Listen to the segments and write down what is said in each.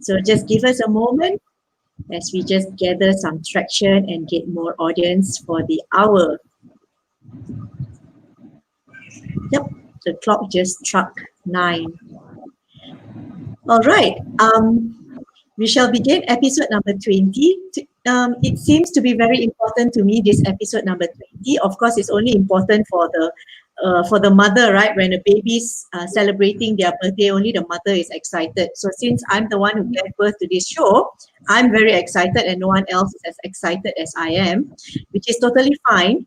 So just give us a moment as we just gather some traction and get more audience for the hour. Yep, the clock just struck 9. All right. We shall begin episode number 20. It seems to be very important to me, this episode number 20. Of course, it's only important for the mother, right? When a baby's celebrating their birthday, only the mother is excited. So since I'm the one who gave birth to this show, I'm very excited and no one else is as excited as I am, which is totally fine.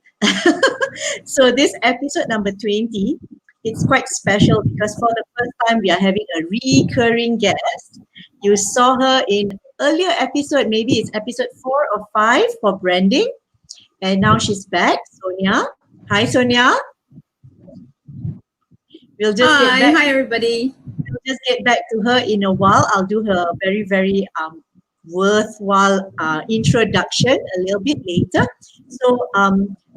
So this episode number 20, it's quite special because for the first time we are having a recurring guest. You saw her in earlier episode, maybe it's episode 4 or 5 for branding. And now she's back, Sonia. Hi, Sonia. We'll just Hi everybody. We'll just get back to her in a while. I'll do her very, very worthwhile introduction a little bit later. So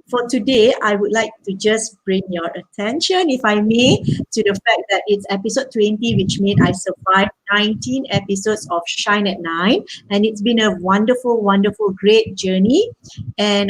for today, I would like to just bring your attention, if I may, to the fact that it's episode 20, which means I survived 19 episodes of Shine at 9. And it's been a wonderful, wonderful, great journey. And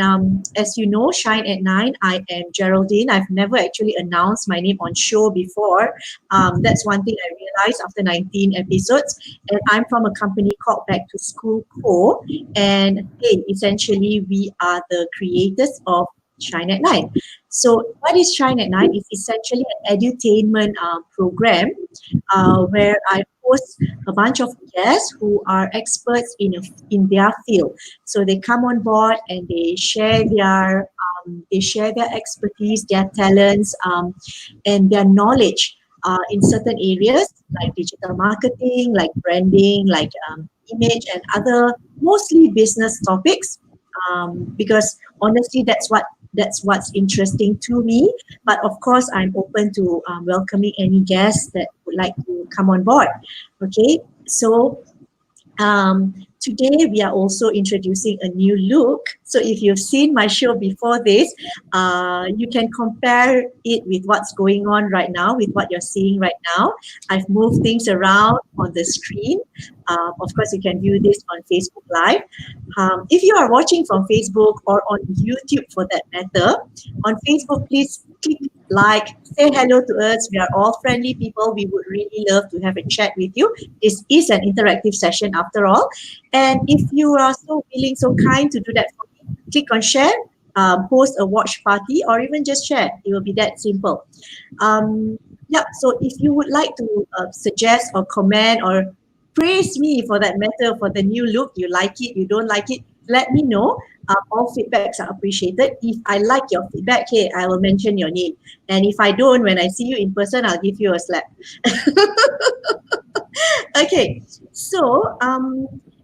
as you know, Shine at 9, I am Geraldine. I've never actually announced my name on show before. That's one thing I realized after 19 episodes. And I'm from a company called Back to School Co. And hey, essentially, we are the creators of Shine at 9. So what is Shine at 9? It's essentially an edutainment program where I host a bunch of guests who are experts in their field. So they come on board and they share their expertise, their talents, and their knowledge in certain areas like digital marketing, like branding, like image, and other mostly business topics. Because honestly, that's what's interesting to me. But of course, I'm open to welcoming any guests that would like to come on board. Okay, so today we are also introducing a new look. So if you've seen my show before this, you can compare it with what's going on right now, with what you're seeing right now. I've moved things around on the screen. Of course, you can view this on Facebook Live. If you are watching from Facebook or on YouTube for that matter, on Facebook, please click like, say hello to us. We are all friendly people. We would really love to have a chat with you. This is an interactive session after all. And if you are so willing, so kind to do that for me, click on share, post a watch party, or even just share. It will be that simple. Yeah, so if you would like to suggest or comment or praise me for that matter, for the new look, you like it, you don't like it, let me know. All feedbacks are appreciated. If I like your feedback, hey, I will mention your name. And if I don't, when I see you in person, I'll give you a slap. Okay, so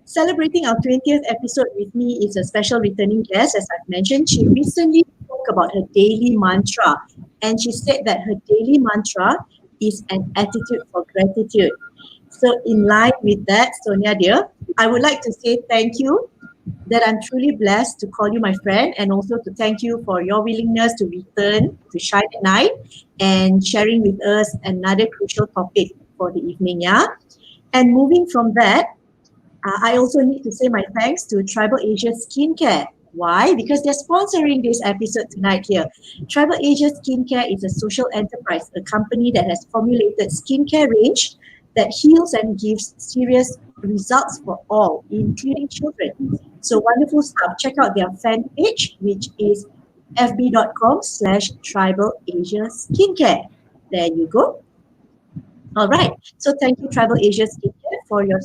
celebrating our 20th episode with me is a special returning guest. As I've mentioned, she recently spoke about her daily mantra. And she said that her daily mantra is an attitude for gratitude. So in line with that, Sonia dear, I would like to say thank you, that I'm truly blessed to call you my friend, and also to thank you for your willingness to return to Shine at 9 and sharing with us another crucial topic for the evening, yeah? And moving from that, I also need to say my thanks to Tribal Asia Skincare. Why? Because they're sponsoring this episode tonight here. Tribal Asia Skincare is a social enterprise, a company that has formulated skincare range that heals and gives serious results for all, including children. So wonderful stuff. Check out their fan page, which is fb.com/Tribal Asia Skincare. There you go. All right. So thank you, Tribal Asia Skincare, for your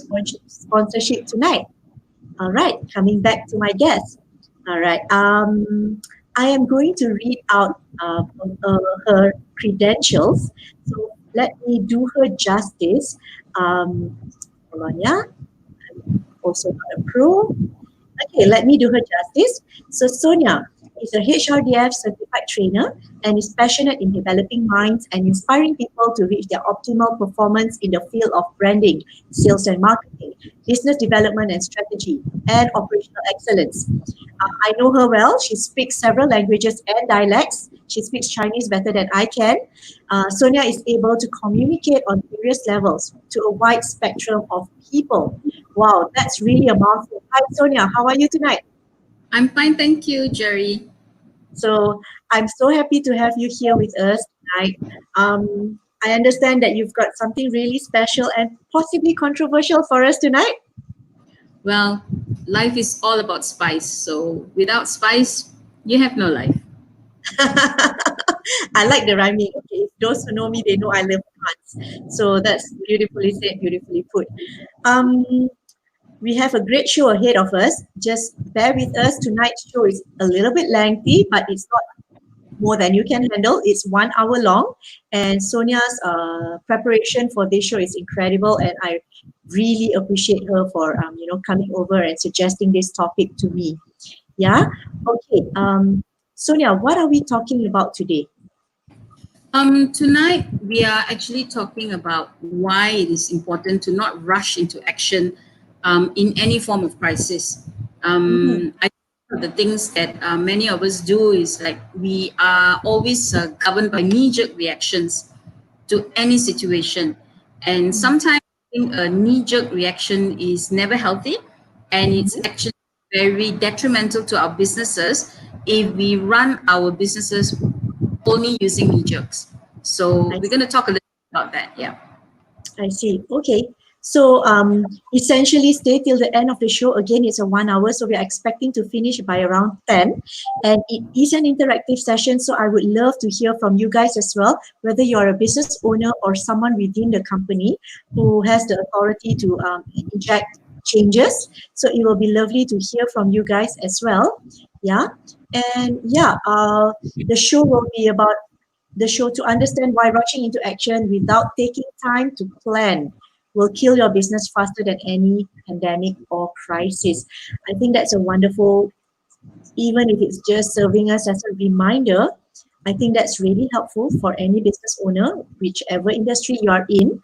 sponsorship tonight. All right. Coming back to my guest. All right. I am going to read out her credentials. So let me do her justice. Hold on, yeah. I'm also not a pro. Okay, let me do her justice. So Sonia is a HRDF certified trainer and is passionate in developing minds and inspiring people to reach their optimal performance in the field of branding, sales and marketing, business development and strategy, and operational excellence. I know her well. She speaks several languages and dialects. She speaks Chinese better than I can. Sonia is able to communicate on various levels to a wide spectrum of people. Wow, that's really a mouthful. Hi, Sonia. How are you tonight? I'm fine, thank you, Jerry. So I'm so happy to have you here with us tonight. I understand that you've got something really special and possibly controversial for us tonight. Well, life is all about spice. So without spice, you have no life. I like the rhyming. Okay, if those who know me, they know I love puns. So that's beautifully said, beautifully put. Um, we have a great show ahead of us. Just bear with us. Tonight's show is a little bit lengthy, but it's not more than you can handle. It's 1 hour long, and Sonia's preparation for this show is incredible, and I really appreciate her for coming over and suggesting this topic to me. Yeah. Okay. Sonia, what are we talking about today? Tonight we are actually talking about why it is important to not rush into action in any form of crisis. Mhm. I think the things that many of us do is like we are always governed by knee-jerk reactions to any situation. And sometimes I think a knee jerk reaction is never healthy and it's Mhm. actually very detrimental to our businesses if we run our businesses only using knee jerks. So I we're going to talk a little bit about that. Yeah. I see. Okay. So essentially stay till the end of the show. Again, it's a 1 hour, so we are expecting to finish by around 10. And it is an interactive session, so I would love to hear from you guys as well, whether you're a business owner or someone within the company who has the authority to inject changes. So it will be lovely to hear from you guys as well. Yeah. And yeah, the show will be about the show to understand why rushing into action without taking time to plan will kill your business faster than any pandemic or crisis. I think that's a wonderful, even if it's just serving us as a reminder. I think that's really helpful for any business owner, whichever industry you are in,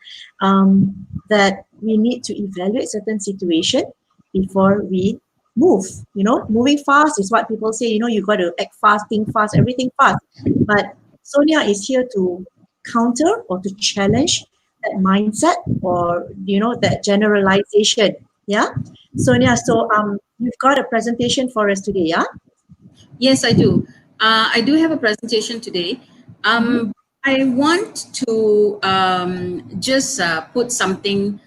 that we need to evaluate certain situation before we move. Moving fast is what people say. You got to act fast, think fast, everything fast. But Sonia is here to counter or to challenge that mindset or that generalization. Yeah, Sonia. So you've got a presentation for us today. Yeah. Yes, I do. I do have a presentation today. Mhm. I want to just put something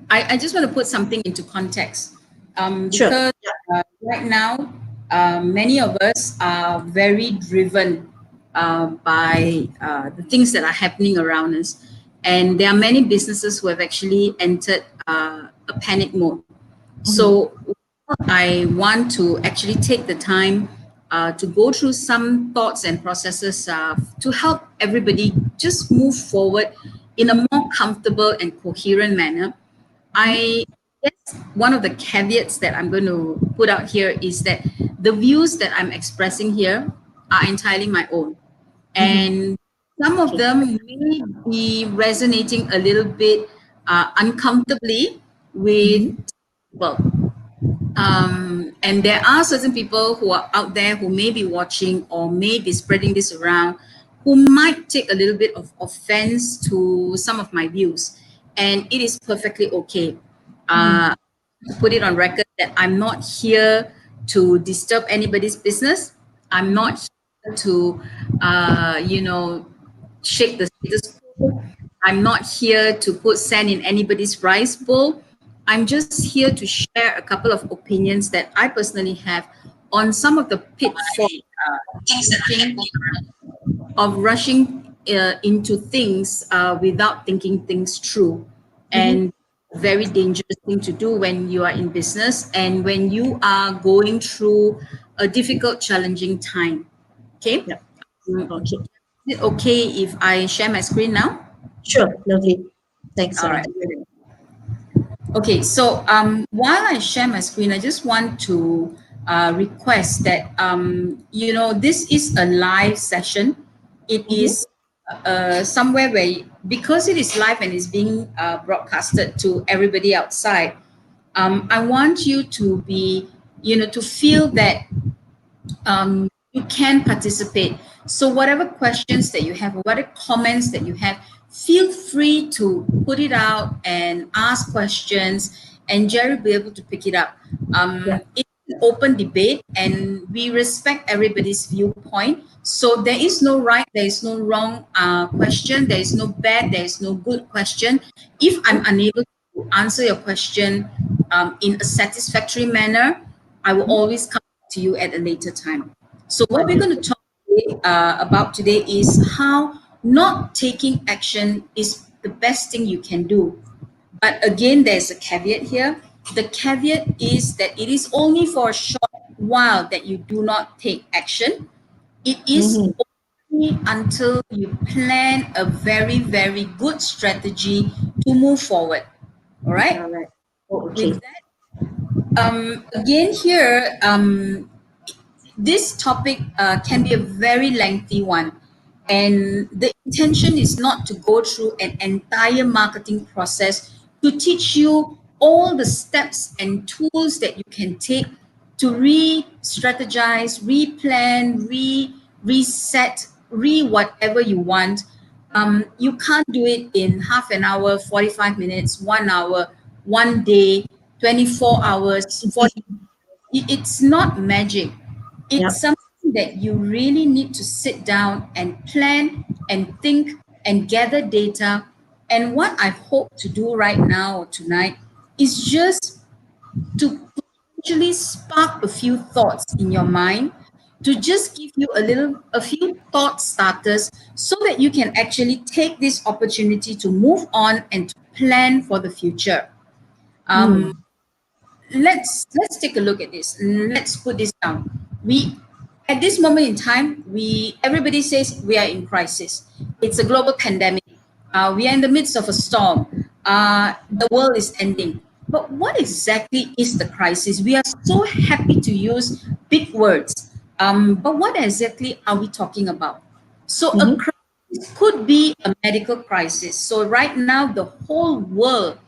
I just want to put something into context Sure. because Yeah. right now, many of us are very driven by the things that are happening around us. And there are many businesses who have actually entered a panic mode. Mhm. So I want to actually take the time to go through some thoughts and processes to help everybody just move forward in a more comfortable and coherent manner. Mhm. I guess one of the caveats that I'm going to put out here is that the views that I'm expressing here are entirely my own. Mhm. And some of Okay. them may be resonating a little bit uncomfortably with, Mhm. well, and there are certain people who are out there who may be watching or may be spreading this around who might take a little bit of offense to some of my views. And it is perfectly okay. Mhm. To put it on record that I'm not here to disturb anybody's business. I'm Mhm. not here to, shake the status quo. I'm not here to put sand in anybody's rice bowl. I'm just here to share a couple of opinions that I personally have on some of the pitfalls thinking of rushing into things without thinking things through. Mhm. And very dangerous thing to do when you are in business and when you are going through a difficult, challenging time. Okay. Yeah. Mm, Okay. Is it okay if I share my screen now? Sure. Lovely. Thanks, All Sonia. right. Okay, so while I share my screen, I just want to request that this is a live session. It Mhm. is somewhere where, because it is live and is being broadcasted to everybody outside, I want you to be, to feel that you can participate. So whatever questions that you have, or whatever comments that you have, feel free to put it out and ask questions, and Jerry will be able to pick it up. Yeah. It's an open debate, and we respect everybody's viewpoint. So there is no right, there is no wrong question, there is no bad, there is no good question. If I'm unable to answer your question in a satisfactory manner, I will always come to you at a later time. So what we're going to Wonderful. talk about today is how not taking action is the best thing you can do. But again, there's a caveat here. The caveat is that it is only for a short while that you do not take action. It is Mm-hmm. only until you plan a very, very good strategy to move forward. All right. All right. Oh, With okay. that, again here, this topic can be a very lengthy one. And the intention is not to go through an entire marketing process to teach you all the steps and tools that you can take to re-strategize, re-plan, reset, whatever you want. You can't do it in half an hour, 45 minutes, 1 hour, 1 day, 24 hours, 40. It's not magic. It's Yep. something that you really need to sit down and plan and think and gather data. And what I hope to do right now or tonight is just to actually spark a few thoughts in your mind, to just give you a few thought starters so that you can actually take this opportunity to move on and to plan for the future. Um, Mm. let's take a look at this. Let's put this down. We At this moment in time, we everybody says we are in crisis. It's a global pandemic. We are in the midst of a storm. The world is ending. But what exactly is the crisis? We are so happy to use big words. But what exactly are we talking about? So a Mm-hmm. crisis could be a medical crisis. So right now, the whole world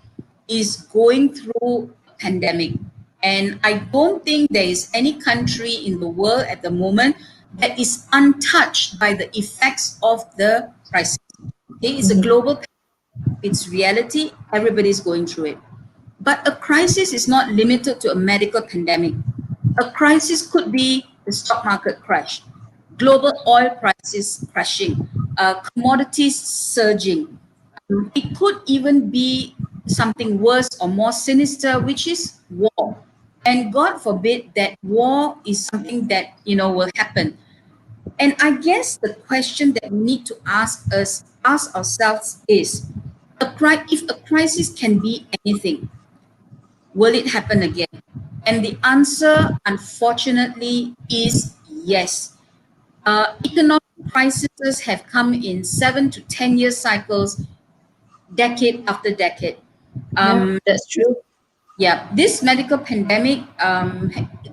is going through a pandemic. And I don't think there is any country in the world at the moment that is untouched by the effects of the crisis. Okay, it's a Mm-hmm. global, it's reality, everybody's going through it. But a crisis is not limited to a medical pandemic. A crisis could be the stock market crash, global oil prices crashing, commodities surging. It could even be something worse or more sinister, which is war. And God forbid that war is something that will happen. And I guess the question that we need to ask ourselves is, if a crisis can be anything, will it happen again? And the answer, unfortunately, is yes. Economic crises have come in 7 to 10 year cycles, decade after decade. Yeah, Um, that's true. yeah, this medical pandemic,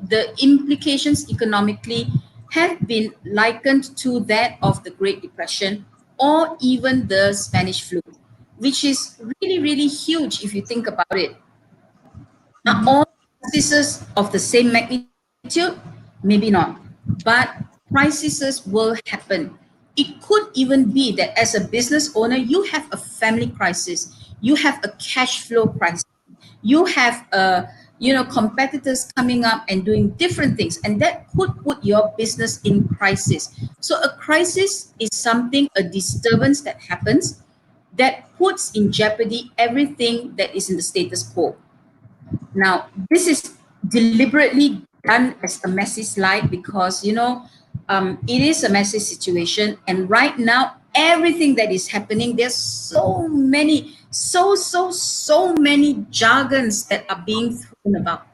the implications economically have been likened to that of the Great Depression or even the Spanish flu, which is really, really huge if you think about it. Are Mm-hmm. all crises of the same magnitude? Maybe not. But crises will happen. It could even be that as a business owner, you have a family crisis, you have a cash flow crisis, you have competitors coming up and doing different things, and that could put your business in crisis. So a crisis is something, a disturbance that happens that puts in jeopardy everything that is in the status quo. Now, this is deliberately done as a messy slide because, it is a messy situation. And right now, everything that is happening, there's so many, so many jargons that are being thrown about.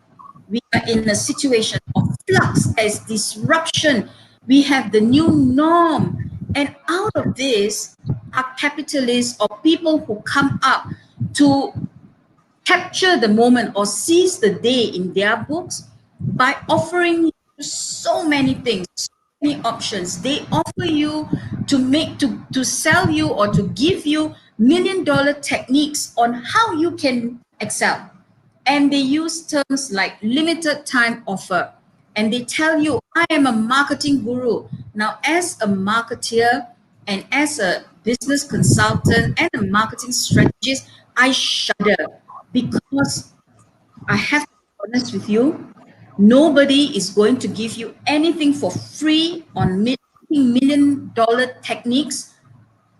We are in a situation of flux, as disruption. We have the new norm. And out of this are capitalists or people who come up to capture the moment or seize the day in their books by offering you so many things, so many options. They offer you to sell you or to give you $1 million techniques on how you can excel. And they use terms like limited time offer. And they tell you, I am a marketing guru. Now, as a marketeer and as a business consultant and a marketing strategist, I shudder because I have to be honest with you. Nobody is going to give you anything for free on million-dollar techniques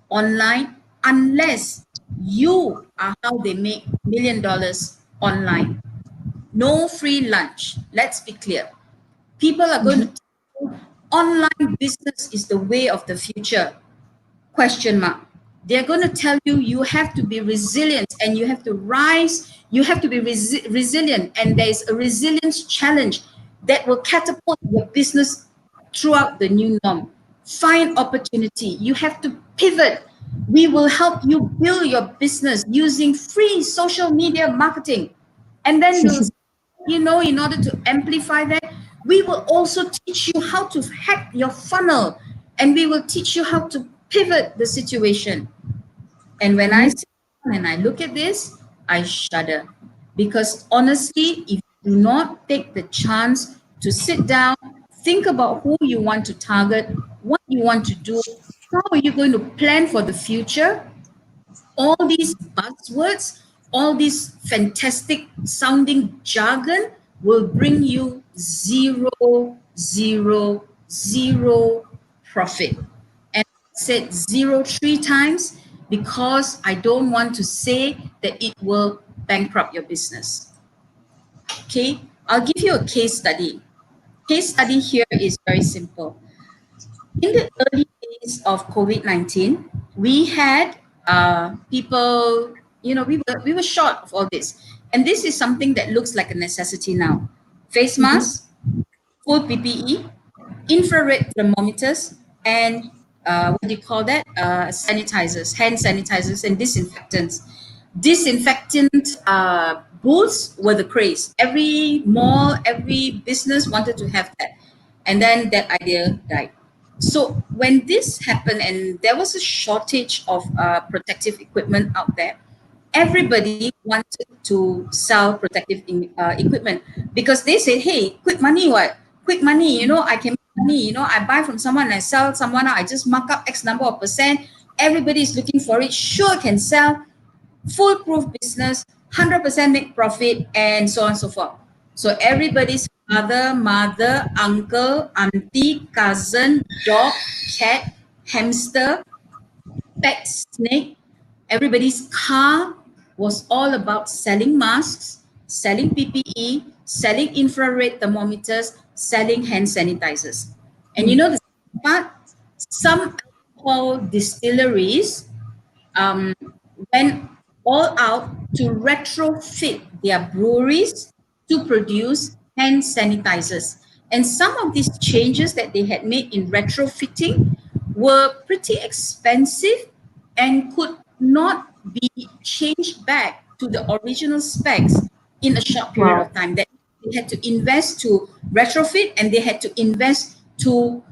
online unless you are how they make $1 million online. No free lunch. Let's be clear. People are going to Mhm. tell you online business is the way of the future. Question mark. They're going to tell you you have to be resilient and you have to rise. You have to be resilient, and there is a resilience challenge that will catapult your business throughout the new norm. Find opportunity. You have to pivot. We will help you build your business using free social media marketing. And then we'll, in order to amplify that, we will also teach you how to hack your funnel, and we will teach you how to pivot the situation. And when I Mhm. sit down and I look at this, I shudder because honestly, if you do not take the chance to sit down, think about who you want to target, what you want to do, how are you going to plan for the future, all these buzzwords, all this fantastic sounding jargon will bring you zero, zero, zero profit. And I said zero 3 times because I don't want to say that it will bankrupt your business. Okay, I'll give you a case study. Case study here is very simple. In the early days of COVID-19, we had people, we were short of all this. And this is something that looks like a necessity now. Face Mhm. masks, full PPE, infrared thermometers, and what do you call that? Sanitizers, hand sanitizers, and disinfectants. Disinfectant booths were the craze. Every mall, every business wanted to have that. And then that idea died. So when this happened and there was a shortage of protective equipment out there, everybody wanted to sell protective equipment because they said, hey, quick money, what? Quick money, I can make money, I buy from someone and I sell someone, I just mark up X number of percent. Everybody is looking for it, sure can sell, foolproof business, 100% make profit, and so on and so forth. So everybody's father, mother, uncle, auntie, cousin, dog, cat, hamster, pet snake, everybody's car was all about selling masks, selling PPE, selling infrared thermometers, selling hand sanitizers. And you Mhm. know the part, some alcohol distilleries um, went all out to retrofit their breweries to produce hand sanitizers. And some of these changes that they had made in retrofitting were pretty expensive and could not be changed back to the original specs in a short period Wow. of time. That they had to invest to retrofit and they had to invest to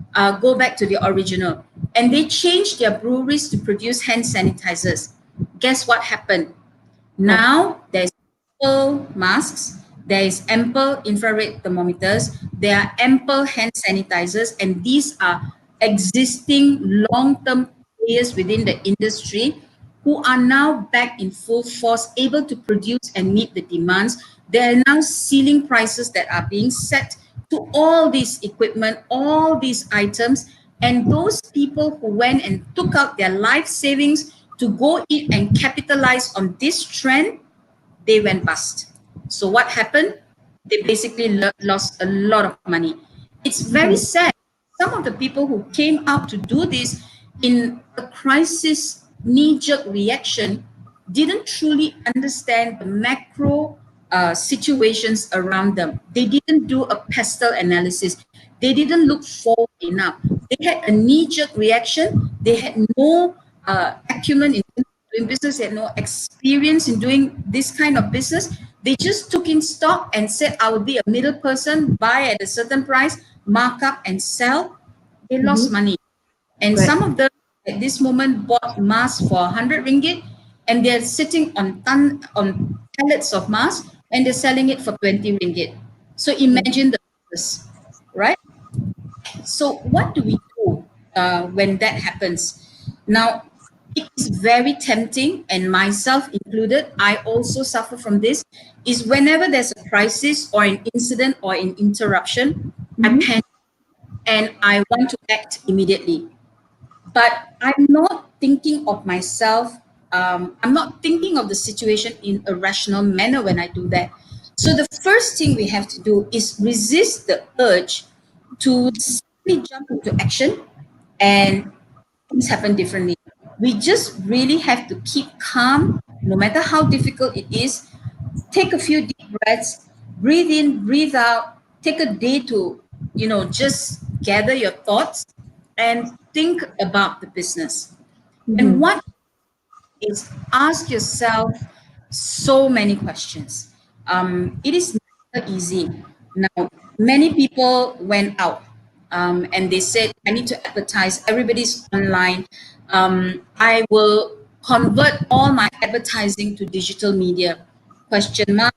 go back to the original. And they changed their breweries to produce hand sanitizers. Guess what happened? What? Now there's ample masks, there is ample infrared thermometers, there are ample hand sanitizers, and these are existing long-term players within the industry who are now back in full force, able to produce and meet the demands. There are now ceiling prices that are being set to all this equipment, all these items, and those people who went and took out their life savings to go in and capitalize on this trend, they went bust. So what happened? They basically lost a lot of money. It's very Mhm. sad. Some of the people who came out to do this in a crisis knee-jerk reaction didn't truly understand the macro situations around them. They didn't do a pestle analysis. They didn't look forward enough. They had a knee-jerk reaction. They had no acumen in doing business. They had no experience in doing this kind of business. They just took in stock and said, I will be a middle person, buy at a certain price, mark up and sell. They lost Mhm. money. And Right. some of them at this moment bought masks for 100 ringgit and they're sitting on pallets of masks and they're selling it for 20 ringgit. So Mhm. imagine the business, right? So what do we do when that happens? Now, it is very tempting, and myself included, I also suffer from this, is whenever there's a crisis or an incident or an interruption, I Mm-hmm. panic and I want to act immediately. But I'm not thinking of myself, I'm not thinking of the situation in a rational manner when I do that. So the first thing we have to do is resist the urge to simply jump into action and things happen differently. We just really have to keep calm, no matter how difficult it is. Take a few deep breaths, breathe in, breathe out, take a day to, just gather your thoughts and think about the business. And Mm-hmm. what is ask yourself so many questions. It is never easy. Now, many people went out and they said, I need to advertise, everybody's online. I will convert all my advertising to digital media. Question mark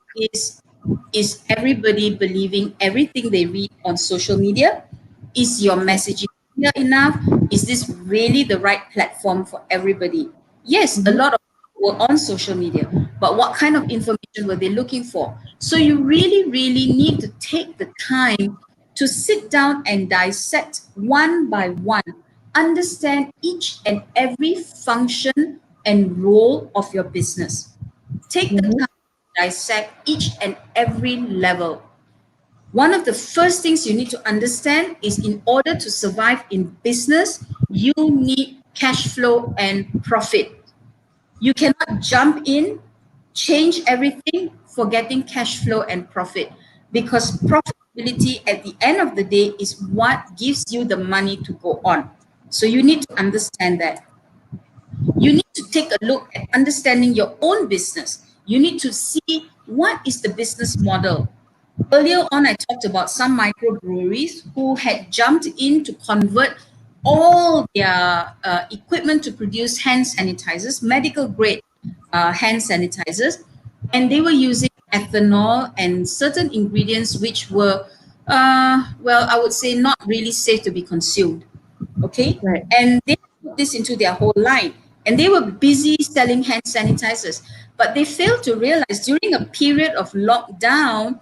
is everybody believing everything they read on social media? Is your messaging clear enough? Is this really the right platform for everybody? Yes, a Mm-hmm. lot of people were on social media, but what kind of information were they looking for? So you really, really need to take the time to sit down and dissect one by one, understand each and every function and role of your business. Take the Mm-hmm. time to dissect each and every level. One of the first things you need to understand is in order to survive in business, you need cash flow and profit. You cannot jump in, change everything, forgetting cash flow and profit, because profitability at the end of the day is what gives you the money to go on. So you need to understand that. You need to take a look at understanding your own business. You need to see what is the business model. Earlier on, I talked about some microbreweries who had jumped in to convert all their equipment to produce hand sanitizers, medical grade hand sanitizers, and they were using ethanol and certain ingredients which were, well, I would say not really safe to be consumed. Okay, Right. and they put this into their whole line, and they were busy selling hand sanitizers, but they failed to realize during a period of lockdown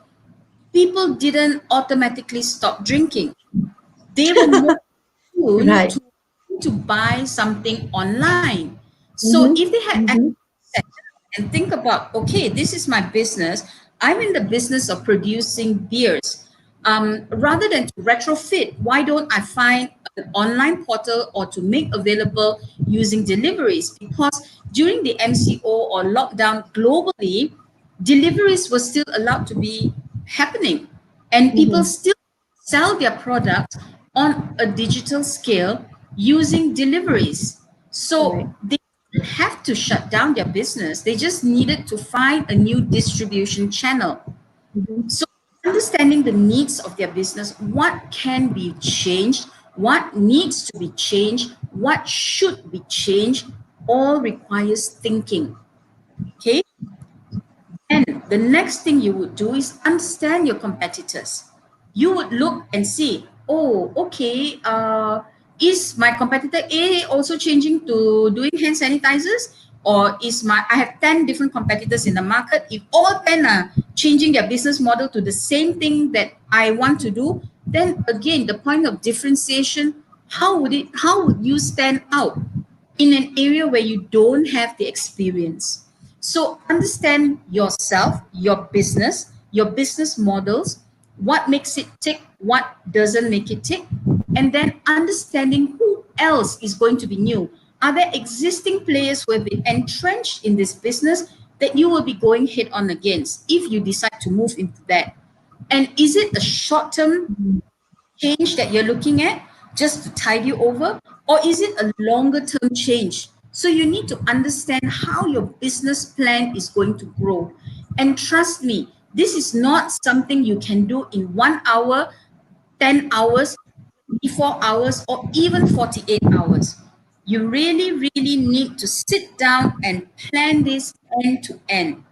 people didn't automatically stop drinking. They were more tuned Right. to buy something online. So Mm-hmm. if they had Mm-hmm. set and think about, okay, this is my business. I'm in the business of producing beers. Rather than to retrofit, why don't I find an online portal or to make available using deliveries? Because during the MCO or lockdown globally, deliveries were still allowed to be happening, and people Mm-hmm. still sell their products on a digital scale using deliveries. Right. So they didn't have to shut down their business. They just needed to find a new distribution channel. Mm-hmm. So understanding the needs of their business, what can be changed, what needs to be changed, what should be changed, all requires thinking. Okay. And the next thing you would do is understand your competitors. You would look and see, oh, okay, is my competitor A also changing to doing hand sanitizers? Or is I have 10 different competitors in the market. If all 10 are changing their business model to the same thing that I want to do, then again, the point of differentiation, how would you stand out in an area where you don't have the experience? So understand yourself, your business models, what makes it tick, what doesn't make it tick, and then understanding who else is going to be new. Are there existing players who have been entrenched in this business that you will be going head on against if you decide to move into that? And is it a short term change that you're looking at just to tide you over, or is it a longer term change? So you need to understand how your business plan is going to grow. And trust me, this is not something you can do in 1 hour, 10 hours, 24 hours, or even 48 hours. You really, really need to sit down and plan this end to end.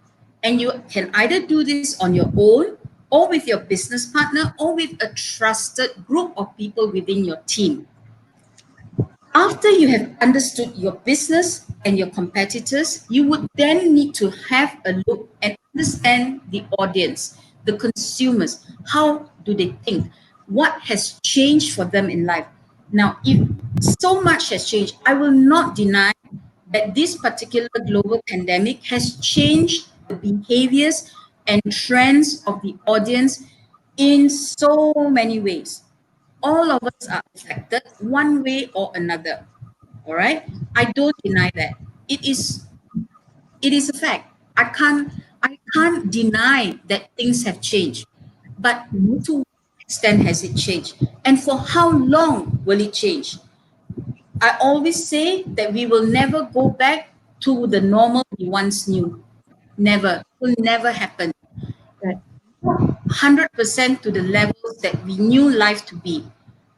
And you can either do this on your own, or with your business partner, or with a trusted group of people within your team. After you have understood your business and your competitors, you would then need to have a look and understand the audience, the consumers. How do they think? What has changed for them in life? Now, if so much has changed, I will not deny that this particular global pandemic has changed the behaviors and trends of the audience in so many ways. All of us are affected one way or another. All right. I don't deny that. It is a fact. I can't deny that things have changed. But Mhm. to what extent has it changed? And for how long will it change? I always say that we will never go back to the normal we once knew. Never. It will never happen. Right. 100% to the levels that we knew life to be.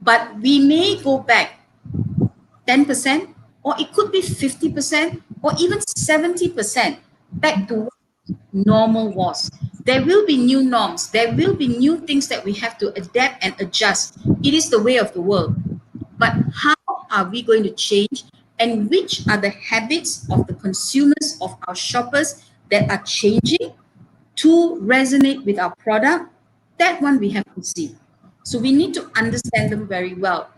But we may go back 10%, or it could be 50%, or even 70% back to what normal was. There will be new norms. There will be new things that we have to adapt and adjust. It is the way of the world. But how are we going to change? And which are the habits of the consumers, of our shoppers that are changing to resonate with our product? That one we have to see. So we need to understand them very well.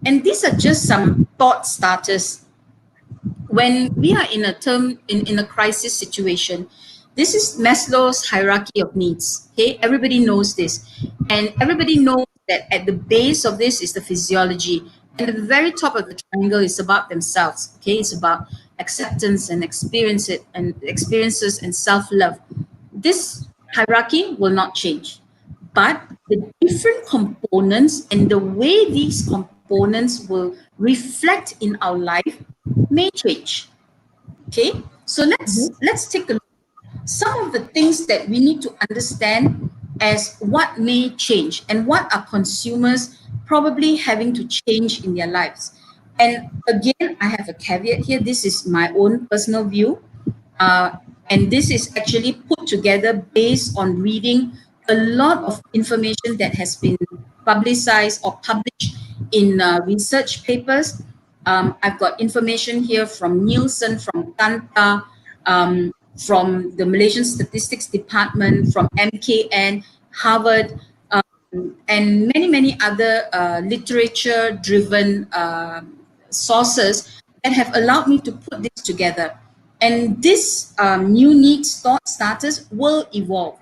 And these are just some thought starters. When we are in a in a crisis situation, this is Maslow's hierarchy of needs. Okay, everybody knows this, and everybody knows that at the base of this is the physiology, and at the very top of the triangle is about themselves. Okay, it's about acceptance and experiences and self-love. This hierarchy will not change, but the different components and the way these components will reflect in our life may change. Okay, so Mhm. let's take a look. Some of the things that we need to understand as what may change and what are consumers probably having to change in their lives. And again, I have a caveat here. This is my own personal view. Uh, and this is actually put together based on reading a lot of information that has been publicized or published in research papers. I've got information here from Nielsen, from Tanta, from the Malaysian Statistics Department, from MKN, Harvard, and many, many other literature driven sources that have allowed me to put this together. And this new needs thought starters will evolve.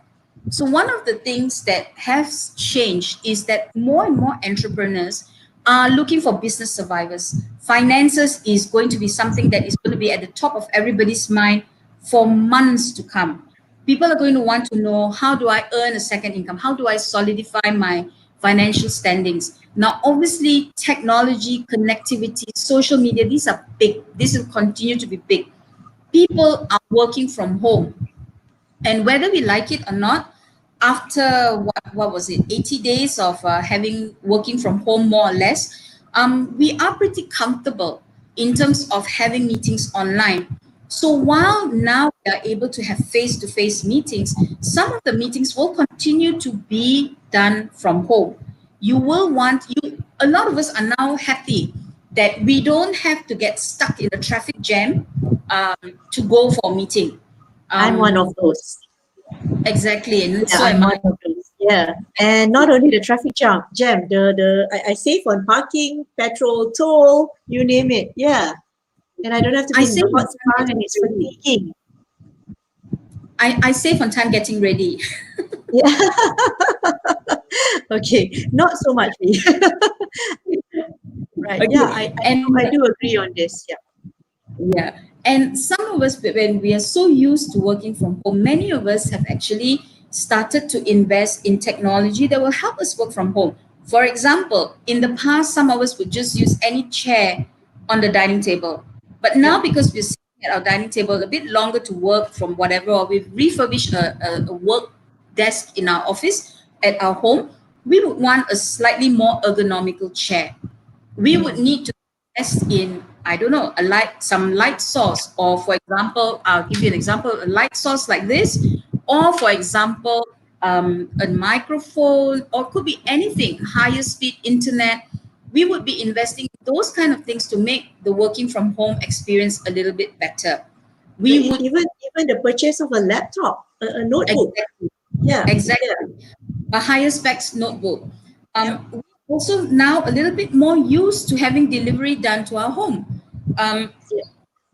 So, one of the things that has changed is that more and more entrepreneurs are looking for business survivors. Finances is going to be something that is going to be at the top of everybody's mind for months to come. People are going to want to know, how do I earn a second income? How do I solidify my financial standings? Now, obviously, technology, connectivity, social media, these are big. This will continue to be big. People are working from home, and whether we like it or not, after what was it, 80 days of having working from home more or less, we are pretty comfortable in terms of having meetings online. So while now we are able to have face-to-face meetings, some of the meetings will continue to be done from home. You will want you A lot of us are now happy that we don't have to get stuck in a traffic jam to go for a meeting. I'm one of um, those. exactly, and Yeah, so I'm am one I. of those. Yeah. And not only the traffic jam, I save on parking, petrol, toll, you name it. Yeah. And I don't have to I be in save the on hot time sun and getting it's ready. fatiguing. I save on time getting ready. Yeah. Okay. Not so much me. Right. Yeah, Okay, and I do agree on this. Yeah. yeah, and some of us, when we are so used to working from home, many of us have actually started to invest in technology that will help us work from home. For example, in the past, some of us would just use any chair on the dining table. But Yeah. now, because we're sitting at our dining table a bit longer to work from whatever, or we've refurbished a work desk in our office at our home, we would want a slightly more ergonomical chair. We would Mm. need to invest in, I don't know, some light source, or for example, I'll give you an example, a light source like this, or for example, a microphone, or could be anything, higher speed internet. We would be investing in those kind of things to make the working from home experience a little bit better. Yeah, We would even the purchase of a laptop, a notebook. exactly, Yeah, exactly, yeah, a higher specs notebook. yeah. We also now a little bit more used to having delivery done to our home. Um, Yeah.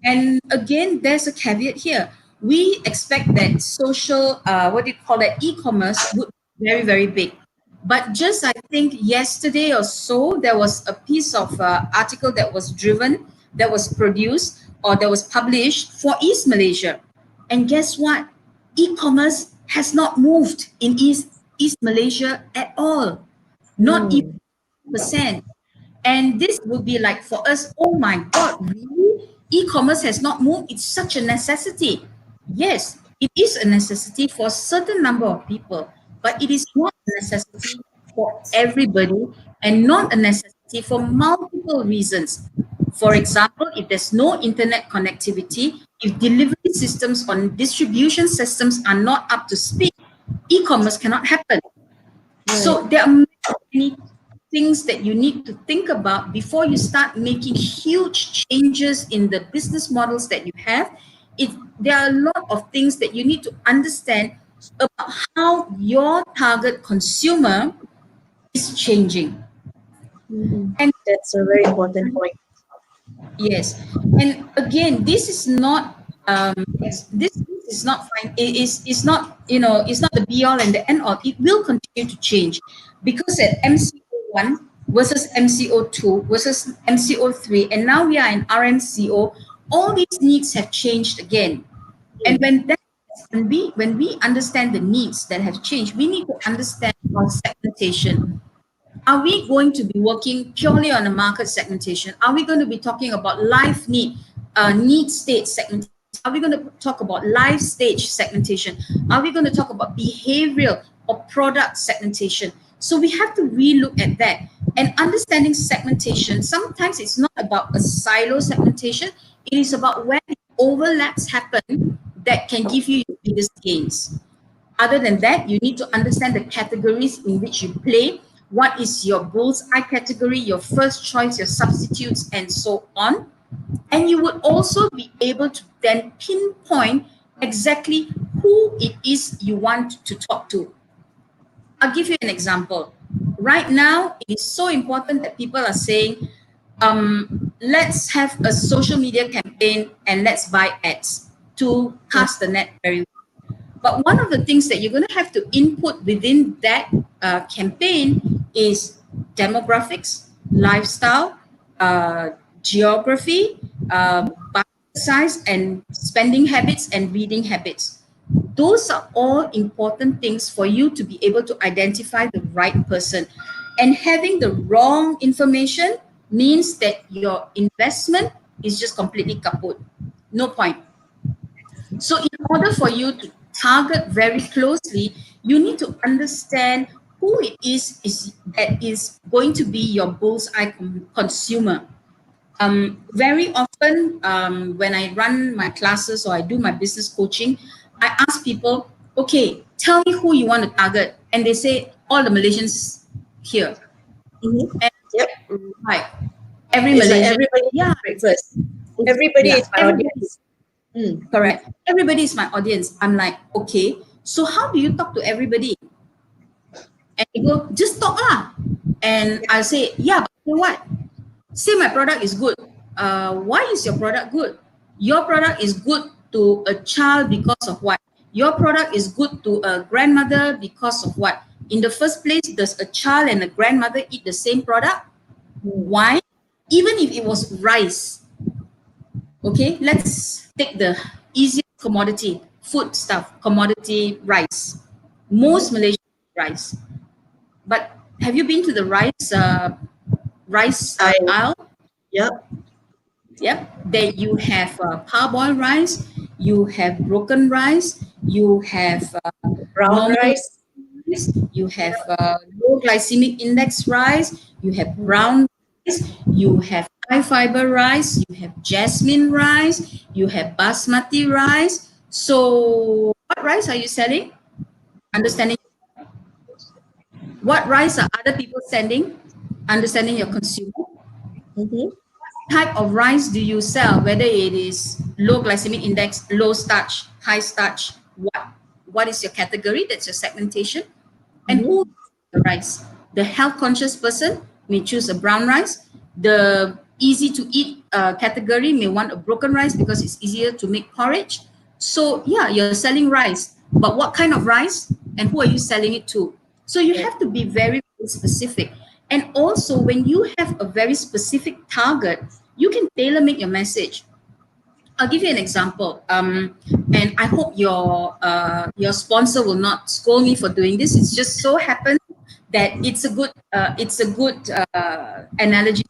And again, there's a caveat here. We expect that social, what do you call that, e-commerce would be very, very big. But just I think yesterday or so, there was a piece of article that was driven, that was produced or that was published for East Malaysia. And guess what? E-commerce has not moved in East Malaysia at all. Not even Mm. percent. And this would be like for us, oh my God, really? E-commerce has not moved. It's such a necessity. Yes, it is a necessity for a certain number of people, but it is not a necessity for everybody and not a necessity for multiple reasons. For example, if there's no internet connectivity, if delivery systems or distribution systems are not up to speed, e-commerce cannot happen. Right. So there are many things that you need to think about before you start making huge changes in the business models that you have. There are a lot of things that you need to understand about how your target consumer is changing. Mhm. And That's a very important point. yes, and again, this is not this is not fine. It is not, it's not the be all and the end all. It will continue to change because at MCO 1 versus MCO 2 versus MCO 3, and now we are in RMCO. All these needs have changed again, and Mm. when we understand the needs that have changed, we need to understand our segmentation. Are we going to be working purely on a market segmentation? Are we going to be talking about life need state segmentation? Are we going to talk about life stage segmentation? Are we going to talk about behavioral or product segmentation? So we have to relook at that. And understanding segmentation, sometimes it's not about a silo segmentation, it is about where overlaps happen that can give you your biggest gains. Other than that, you need to understand the categories in which you play. What is your bullseye category, your first choice, your substitutes, and so on. And you would also be able to then pinpoint exactly who it is you want to talk to. I'll give you an example. Right now, it is so important that people are saying, let's have a social media campaign and let's buy ads to cast the net very well. But one of the things that you're going to have to input within that campaign is demographics, lifestyle, uh, geography, budget size, and spending habits and reading habits. Those are all important things for you to be able to identify the right person. And having the wrong information means that your investment is just completely kaput. No point. So, in order for you to target very closely, you need to understand who it is that is going to be your bullseye consumer. Very often, when I run my classes or I do my business coaching, I ask people, okay, tell me who you want to target. And they say, all the Malaysians here. Mm-hmm. And Yep. right, every It's like Malaysian, everybody yeah, needs breakfast. Everybody yeah, is my everybody. audience. Mm. Correct. Everybody is my audience. I'm like, okay, so how do you talk to everybody? And they go, just talk lah. And I say, yeah, but say what? Say my product is good. Why is your product good? Your product is good to a child because of what? Your product is good to a grandmother because of what? In the first place, does a child and a grandmother eat the same product? Mm. Why? Even if it was rice, okay, let's take the easiest commodity, food stuff, commodity rice. Most Mm-hmm. Malaysian eat rice. But have you been to the rice I aisle? Yep. Yep. There you have parboiled rice, you have broken rice, you have Brown normal rice. rice, you have low glycemic index rice, you have Mm. brown rice, you have high fiber rice, you have jasmine rice, you have basmati rice. So, what rice are you selling? Understanding what rice are other people sending? Understanding your consumer. Mm-hmm. Type of rice do you sell, whether it is low glycemic index, low starch, high starch, what is your category? That's your segmentation. And who Mm-hmm. the rice? The health conscious person may choose a brown rice. The easy to eat category may want a broken rice because it's easier to make porridge. So yeah, you're selling rice, but what kind of rice and who are you selling it to? So you Yeah. have to be very, very specific. And also, when you have a very specific target, you can tailor make your message. I'll give you an example. And I hope your sponsor will not scold me for doing this. It's just so happens that it's a good analogy,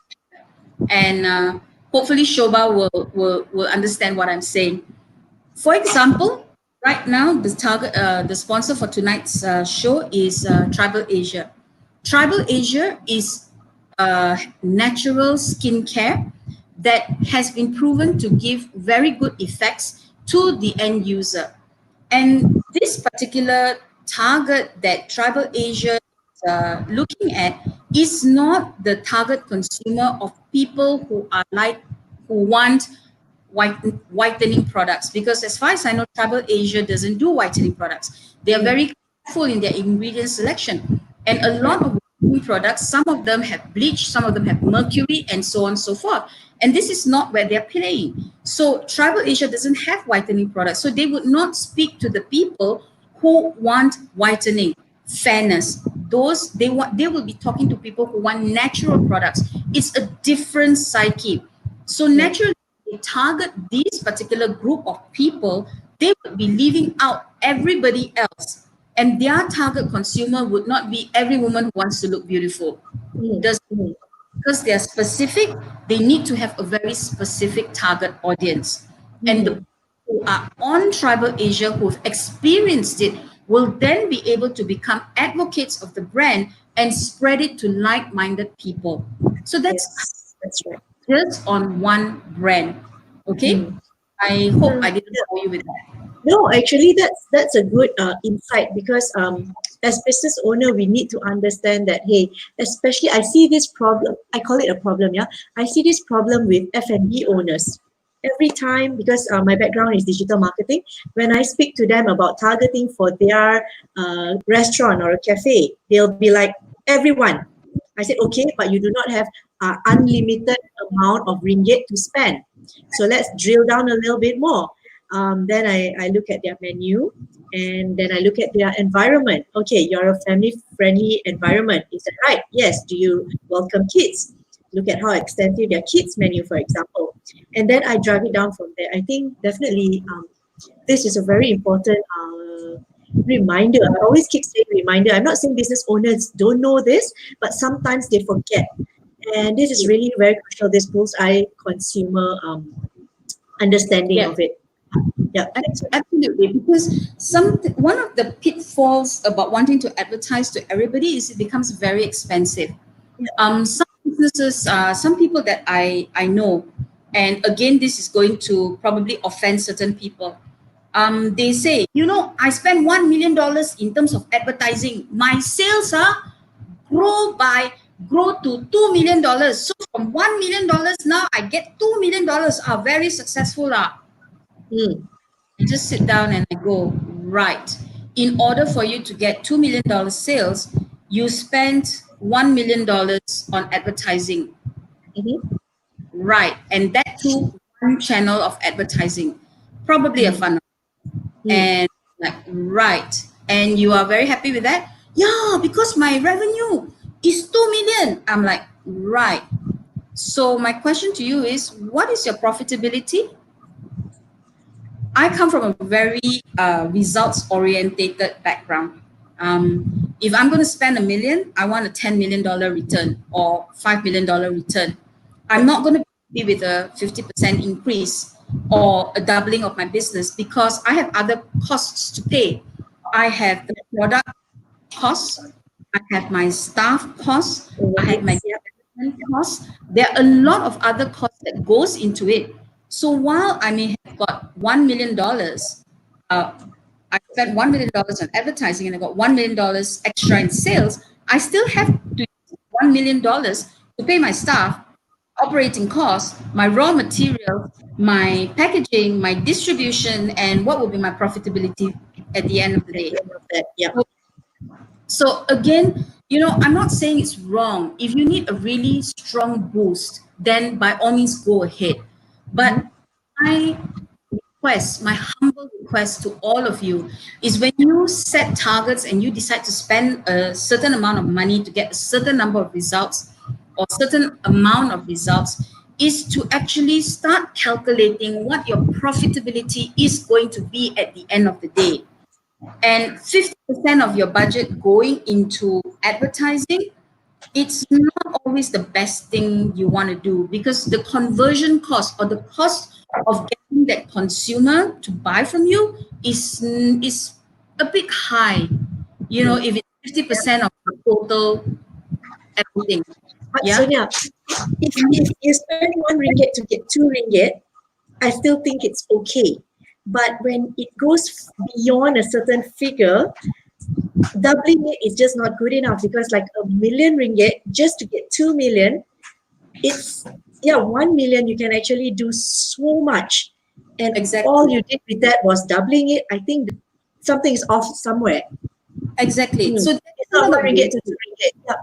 and hopefully Shoba will understand what I'm saying. For example, right now the sponsor for tonight's show is Tribal Asia. Tribal Asia is natural skincare that has been proven to give very good effects to the end user. And this particular target that Tribal Asia is looking at is not the target consumer of people who want whitening products, because as far as I know, Tribal Asia doesn't do whitening products. They are Mm. very careful in their ingredient selection. And a Yeah. lot of whitening products, some of them have bleach, some of them have mercury, and so on and so forth. And this is not where they're playing. So Tribal Asia doesn't have whitening products. So they would not speak to the people who want whitening, fairness. Those they will be talking to people who want natural products. It's a different psyche. So Yeah. naturally, they target this particular group of people, they would be leaving out everybody else. And their target consumer would not be every woman who wants to look beautiful. Mm. Does Mm. Because they are specific, they need to have a very specific target audience. And the Mm. people who are on Tribal Asia who've experienced it will then be able to become advocates of the brand and spread it to like-minded people. So that's Yes, that's right. just on one brand. Okay. Mm. I hope Mm. I didn't bore you with that. No, actually, that's a good insight because as business owner, we need to understand that hey, especially I see this problem. I call it a problem. Yeah, I see this problem with F&B owners every time because my background is digital marketing. When I speak to them about targeting for their restaurant or a cafe, they'll be like, everyone. I said okay, but you do not have unlimited amount of ringgit to spend. So let's drill down a little bit more. Then I look at their menu and then I look at their environment. Okay, you're a family friendly environment. Is that right? Yes. Do you welcome kids? Look at how extensive their kids menu, for example. And then I drive it down from there. I think definitely this is a very important reminder. I always keep saying reminder. I'm not saying business owners don't know this, but sometimes they forget. And this is really very crucial, this bullseye consumer understanding Yeah. of it. Yeah, thanks. Absolutely, because one of the pitfalls about wanting to advertise to everybody is it becomes very expensive. Yeah. Some businesses, some people that I know, and again, this is going to probably offend certain people. They say, I spend $1 million in terms of advertising. My sales grow to $2 million. So from $1 million now, I get $2 million. Are very successful. Mm, I just sit down and I go, right. In order for you to get $2 million sales, you spent $1 million on advertising. mm-hmm, Right. And that too, one channel of advertising, probably a mm, funnel. mm, And like, right. And you are very happy with that? Yeah, because my revenue is 2 million. I'm like, right. So my question to you is, what is your profitability? I come from a very results orientated background. If I'm going to spend a million, I want a $10 million return or $5 million return. I'm yeah, not going to be with a 50% increase or a doubling of my business because I have other costs to pay. I have the product costs, I have my staff costs, I have my overheads, yeah. costs. There are a lot of other costs that goes into it. So while I may have got $1 million, uh, I spent $1 million on advertising and I got $1 million extra in sales. I still have to use $1 million to pay my staff, operating costs, my raw materials, my packaging, my distribution, and what will be my profitability at the end of the At day. the end of that, yeah. So again, I'm not saying it's wrong. If you need a really strong boost, then by all means go ahead. But my my humble request to all of you is when you set targets and you decide to spend a certain amount of money to get a certain number of results or certain amount of results, is to actually start calculating what your profitability is going to be at the end of the day. And 50% of your budget going into advertising, it's not always the best thing you want to do, because the conversion cost or the cost of getting that consumer to buy from you is a bit high. If it's 50% of the total everything. But Yeah. Sonia, if you spend 1 ringgit to get 2 ringgit, I still think it's okay. But when it goes beyond a certain figure, doubling it is just not good enough, because like 1 million ringgit just to get 2 million, it's 1 million you can actually do so much, and Exactly. all you did with that was doubling it. I think something is off somewhere. Exactly. So It's not 1 ringgit to 2 ringgit. Yeah.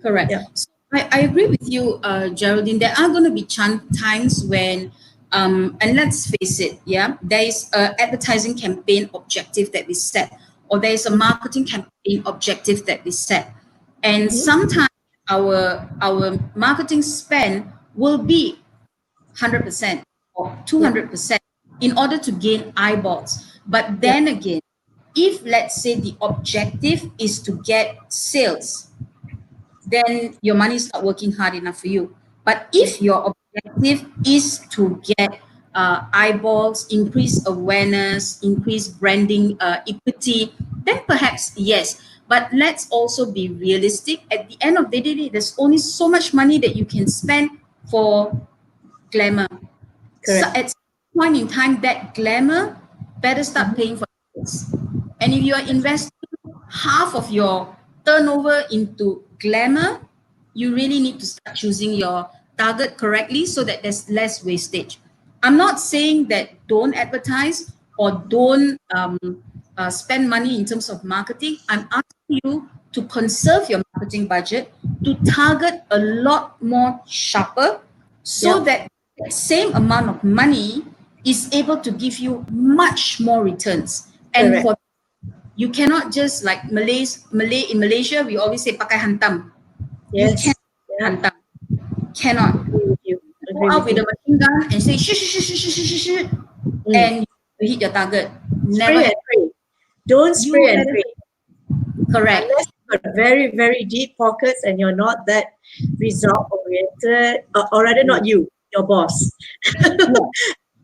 Correct. Yeah. So I agree with you, Geraldine. There are going to be times when, and let's face it, there is a advertising campaign objective that we set, or there is a marketing campaign objective that we set, and sometimes our marketing spend will be 100% or 200% in order to gain eyeballs. But then again, if let's say the objective is to get sales, then your money is not working hard enough for you. But if your objective is to get eyeballs, increase awareness, increase branding equity, then perhaps yes. But let's also be realistic. At the end of the day, there's only so much money that you can spend for glamour. So Correct. at some point in time, that glamour better start paying for it. And if you are investing half of your turnover into glamour, you really need to start choosing your target correctly so that there's less wastage. I'm not saying that don't advertise or don't spend money in terms of marketing. I'm asking you to conserve your marketing budget, to target a lot more sharper, so that same amount of money is able to give you much more returns. And Correct. for you cannot just like Malay in Malaysia, we always say pakai hantam. You Yes. can't hantam. Cannot. Agree with you. Go Agree out with with a you. machine gun and say shh, shh, shh, shh, shh, shh, shh, and you hit your target. Never. Spray and pray. Don't You spray and better pray. correct. Unless you've got very, very deep pockets and you're not that result oriented, or rather, not you, your boss.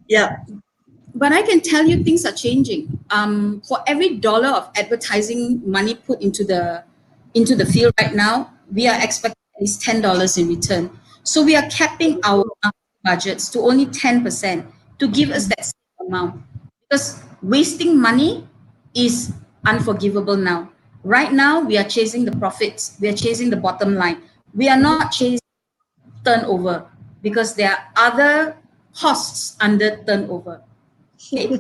Yeah. But I can tell you things are changing. For every dollar of advertising money put into the field right now, we are expecting at least $10 in return. So we are capping our budgets to only 10% to give us that same amount. Because wasting money is unforgivable now. Right now, we are chasing the profits. We are chasing the bottom line. We are not chasing turnover, because there are other costs under turnover. Okay.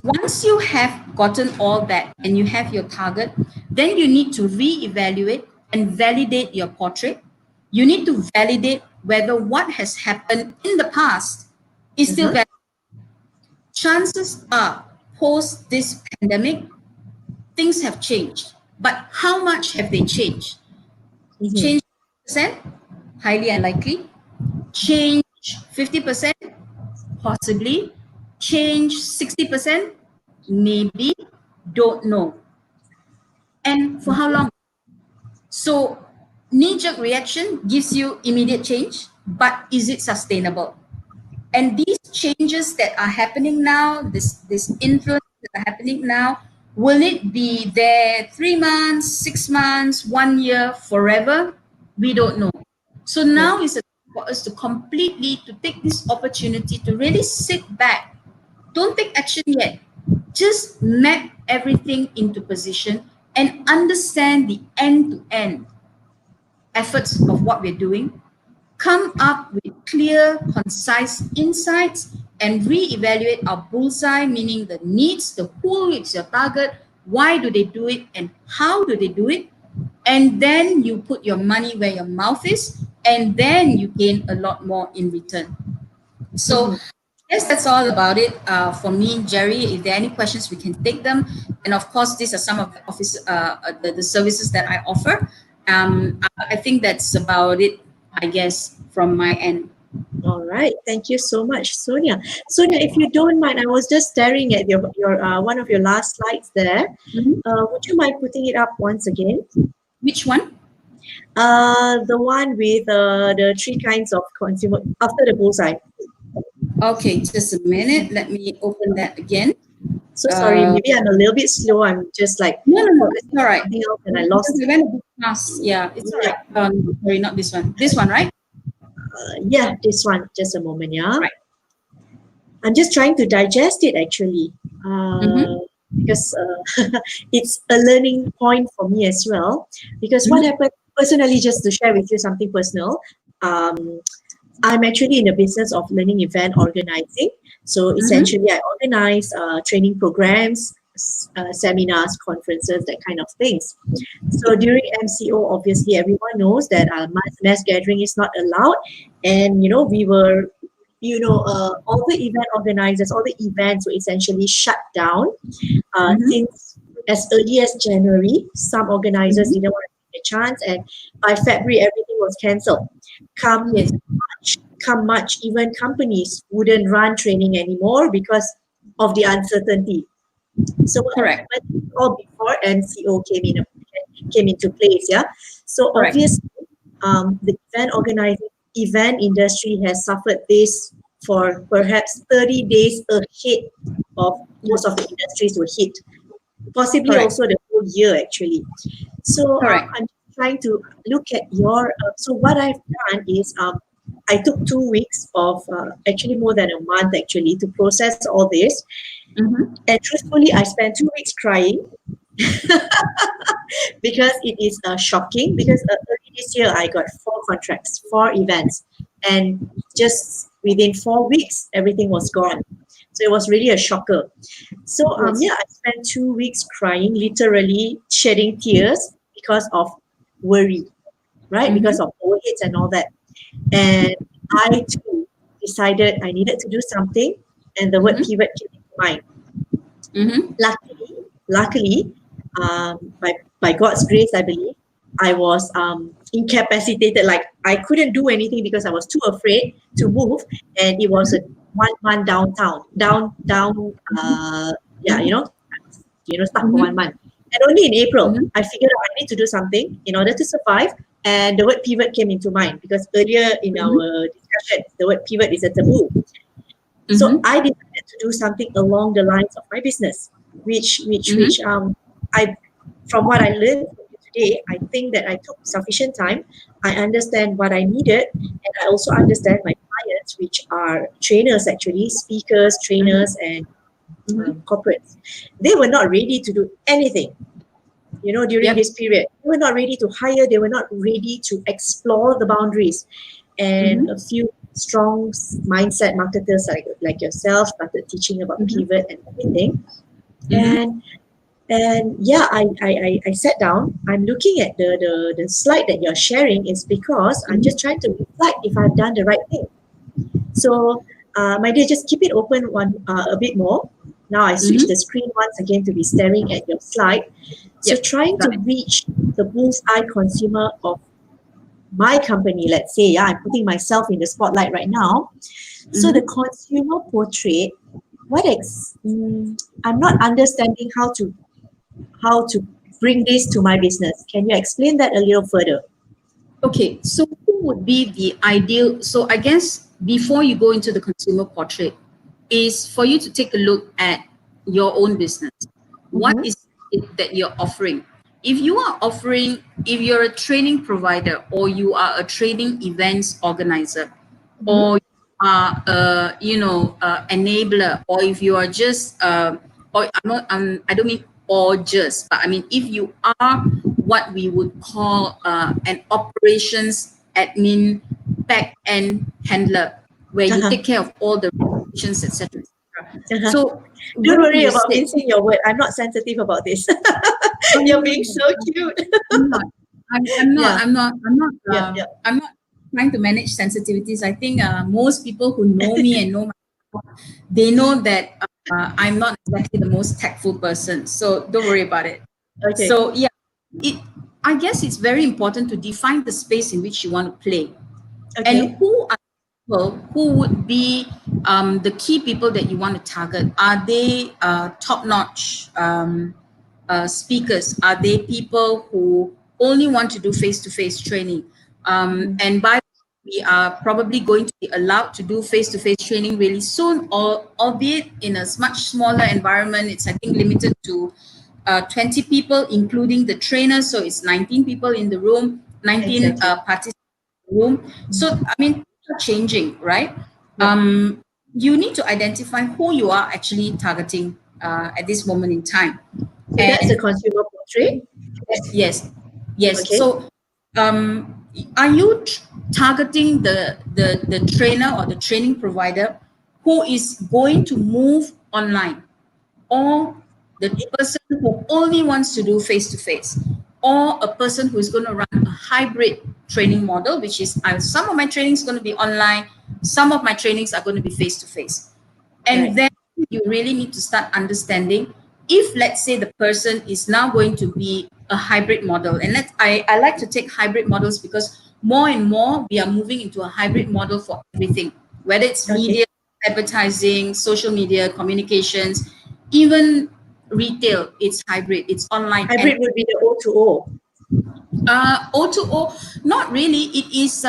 Once you have gotten all that and you have your target, then you need to re-evaluate and validate your portrait. You need to validate whether what has happened in the past is still valid. Chances are, post this pandemic, things have changed. But how much have they changed? Change 50%? Highly unlikely. Change 50%? Possibly. Change 60%? Maybe. Don't know. And for how long? So, knee-jerk reaction gives you immediate change, but is it sustainable? And these changes that are happening now, this influence that are happening now, will it be there 3 months, 6 months, 1 year, forever? We don't know. So now is a time for us to completely to take this opportunity to really sit back. Don't take action yet. Just map everything into position and understand the end-to-end efforts of what we're doing. come up with clear, concise insights, and reevaluate our bullseye, meaning the needs, the who is your target, why do they do it, and how do they do it. And then you put your money where your mouth is, and then you gain a lot more in return. So yes, that's all about it for me, Jerry. If there are any questions, we can take them. And of course, these are some of the office, the services that I offer. I think that's about it, I guess, from my end. All right. Thank you so much, Sonia. Sonia, if you don't mind, I was just staring at your one of your last slides there. Mhm. Would you mind putting it up once again? Which one? The one with the three kinds of consumer after the bullseye. Okay, just a minute. Let me open that again. So sorry, Uh, maybe I'm a little bit slow. I'm just like no, no, no, it's focusing all on right. something else and I Because lost. we went a bit fast. Yeah, it's all Yeah, right. Sorry, not this one. This one, right? yeah, this one. Just a moment, yeah. Right. I'm just trying to digest it actually, Mm-hmm. because it's a learning point for me as well. Because what Mm-hmm. happened personally, just to share with you something personal, um, I'm actually in the business of learning event organizing. So Mm-hmm. essentially, I organize training programs, seminars, conferences, that kind of things. So during MCO, obviously, everyone knows that mass gathering is not allowed, and we were, all the event organizers, all the events were essentially shut down Mm-hmm. since as early as January. Some organizers Mm-hmm. didn't want to take a chance, and by February, everything was cancelled. Come Yes, come March, even companies wouldn't run training anymore because of the uncertainty. So what correct. happened all before MCO came into place? Yeah. So Correct. obviously, the event industry has suffered this for perhaps 30 days ahead of most of the Yes, industries were hit, possibly correct. also the whole year actually. So Correct. I'm trying to look at your. So what I've done is I took 2 weeks of actually more than a month actually to process all this. Mm-hmm. And truthfully, I spent 2 weeks crying because it is shocking. Because early this year, I got 4 contracts, 4 events, and just within 4 weeks, everything was gone. So it was really a shocker. So Yes. yeah, I spent 2 weeks crying, literally shedding tears because of worry, right? Mm-hmm. Because of overheads and all that. And I too decided I needed to do something, and the word Mm-hmm. pivot came into mind. Mm-hmm. Luckily, by God's grace, I believe, I was incapacitated. Like I couldn't do anything because I was too afraid to move, and it was a 1 month down. Yeah, Mm-hmm. I was, stuck for Mm-hmm. 1 month. And only in April, Mm-hmm. I figured out I need to do something in order to survive. And the word pivot came into mind because earlier in Mm-hmm. our discussion, the word pivot is a taboo. So Mm-hmm. I decided to do something along the lines of my business, which Mm-hmm. I, from what I learned from you today, I think that I took sufficient time. I understand what I needed, and I also understand my clients, which are trainers actually, speakers, trainers, and Mm-hmm. corporates. They were not ready to do anything. During Yep. this period, they were not ready to hire. They were not ready to explore the boundaries, and Mm-hmm. a few strong mindset marketers like yourself started teaching about Mm-hmm. pivot and everything. Mm-hmm. And yeah, I sat down. I'm looking at the slide that you're sharing is because I'm Mm-hmm. just trying to reflect if I've done the right thing. So my dear, just keep it open a bit more. Now I switch Mm-hmm. the screen once again to be staring at your slide. So Yep. trying to Got it. reach the bullseye consumer of my company, let's say, yeah, I'm putting myself in the spotlight right now. So the Mm-hmm. consumer portrait, I'm not understanding how to bring this to my business. Can you explain that a little further? Okay, so who would be the ideal? So I guess before you go into the consumer portrait, is for you to take a look at your own business. What Mm-hmm. is it that you're offering? If you are offering, if you're a training provider or you are a training events organizer, Mm-hmm. or you are enabler, or if you are just or I don't mean or just, but I mean if you are what we would call an operations admin back-end handler where you Uh-huh. take care of all the relations, etc. Uh-huh. So Don't when worry you about say, mincing your word. I'm not sensitive about this. oh, no, You're no, being no, so cute. I'm not. I'm not. Yeah, I'm not. I'm not. yeah, yeah. I'm not trying to manage sensitivities. I think most people who know me and know my, they know that I'm not exactly the most tactful person. So don't worry about it. Okay, So yeah, it. I guess it's very important to define the space in which you want to play, and okay, who are people who would be the key people that you want to target. Are they top-notch speakers? Are they people who only want to do face-to-face training? And by we are probably going to be allowed to do face-to-face training really soon, or albeit in a much smaller environment. It's I think limited to 20 people, including the trainer. So it's 19 people in the room, 19 exactly. participants in the room. So I mean, things are changing, right? Yep. You need to identify who you are actually targeting at this moment in time. So that's a And consumer portrait. yes, yes. Okay, So, are you targeting the trainer or the training provider who is going to move online, or the person who only wants to do face to face, or a person who is going to run a hybrid training model, which is some of my training is going to be online, some of my trainings are going to be face to face. And right. then you really need to start understanding if, let's say, the person is now going to be a hybrid model. And I like to take hybrid models because more and more we are moving into a hybrid model for everything, whether it's Okay. media, advertising, social media, communications, even retail, it's hybrid, it's online. And Hybrid would be the O to O. O2O, not really. It is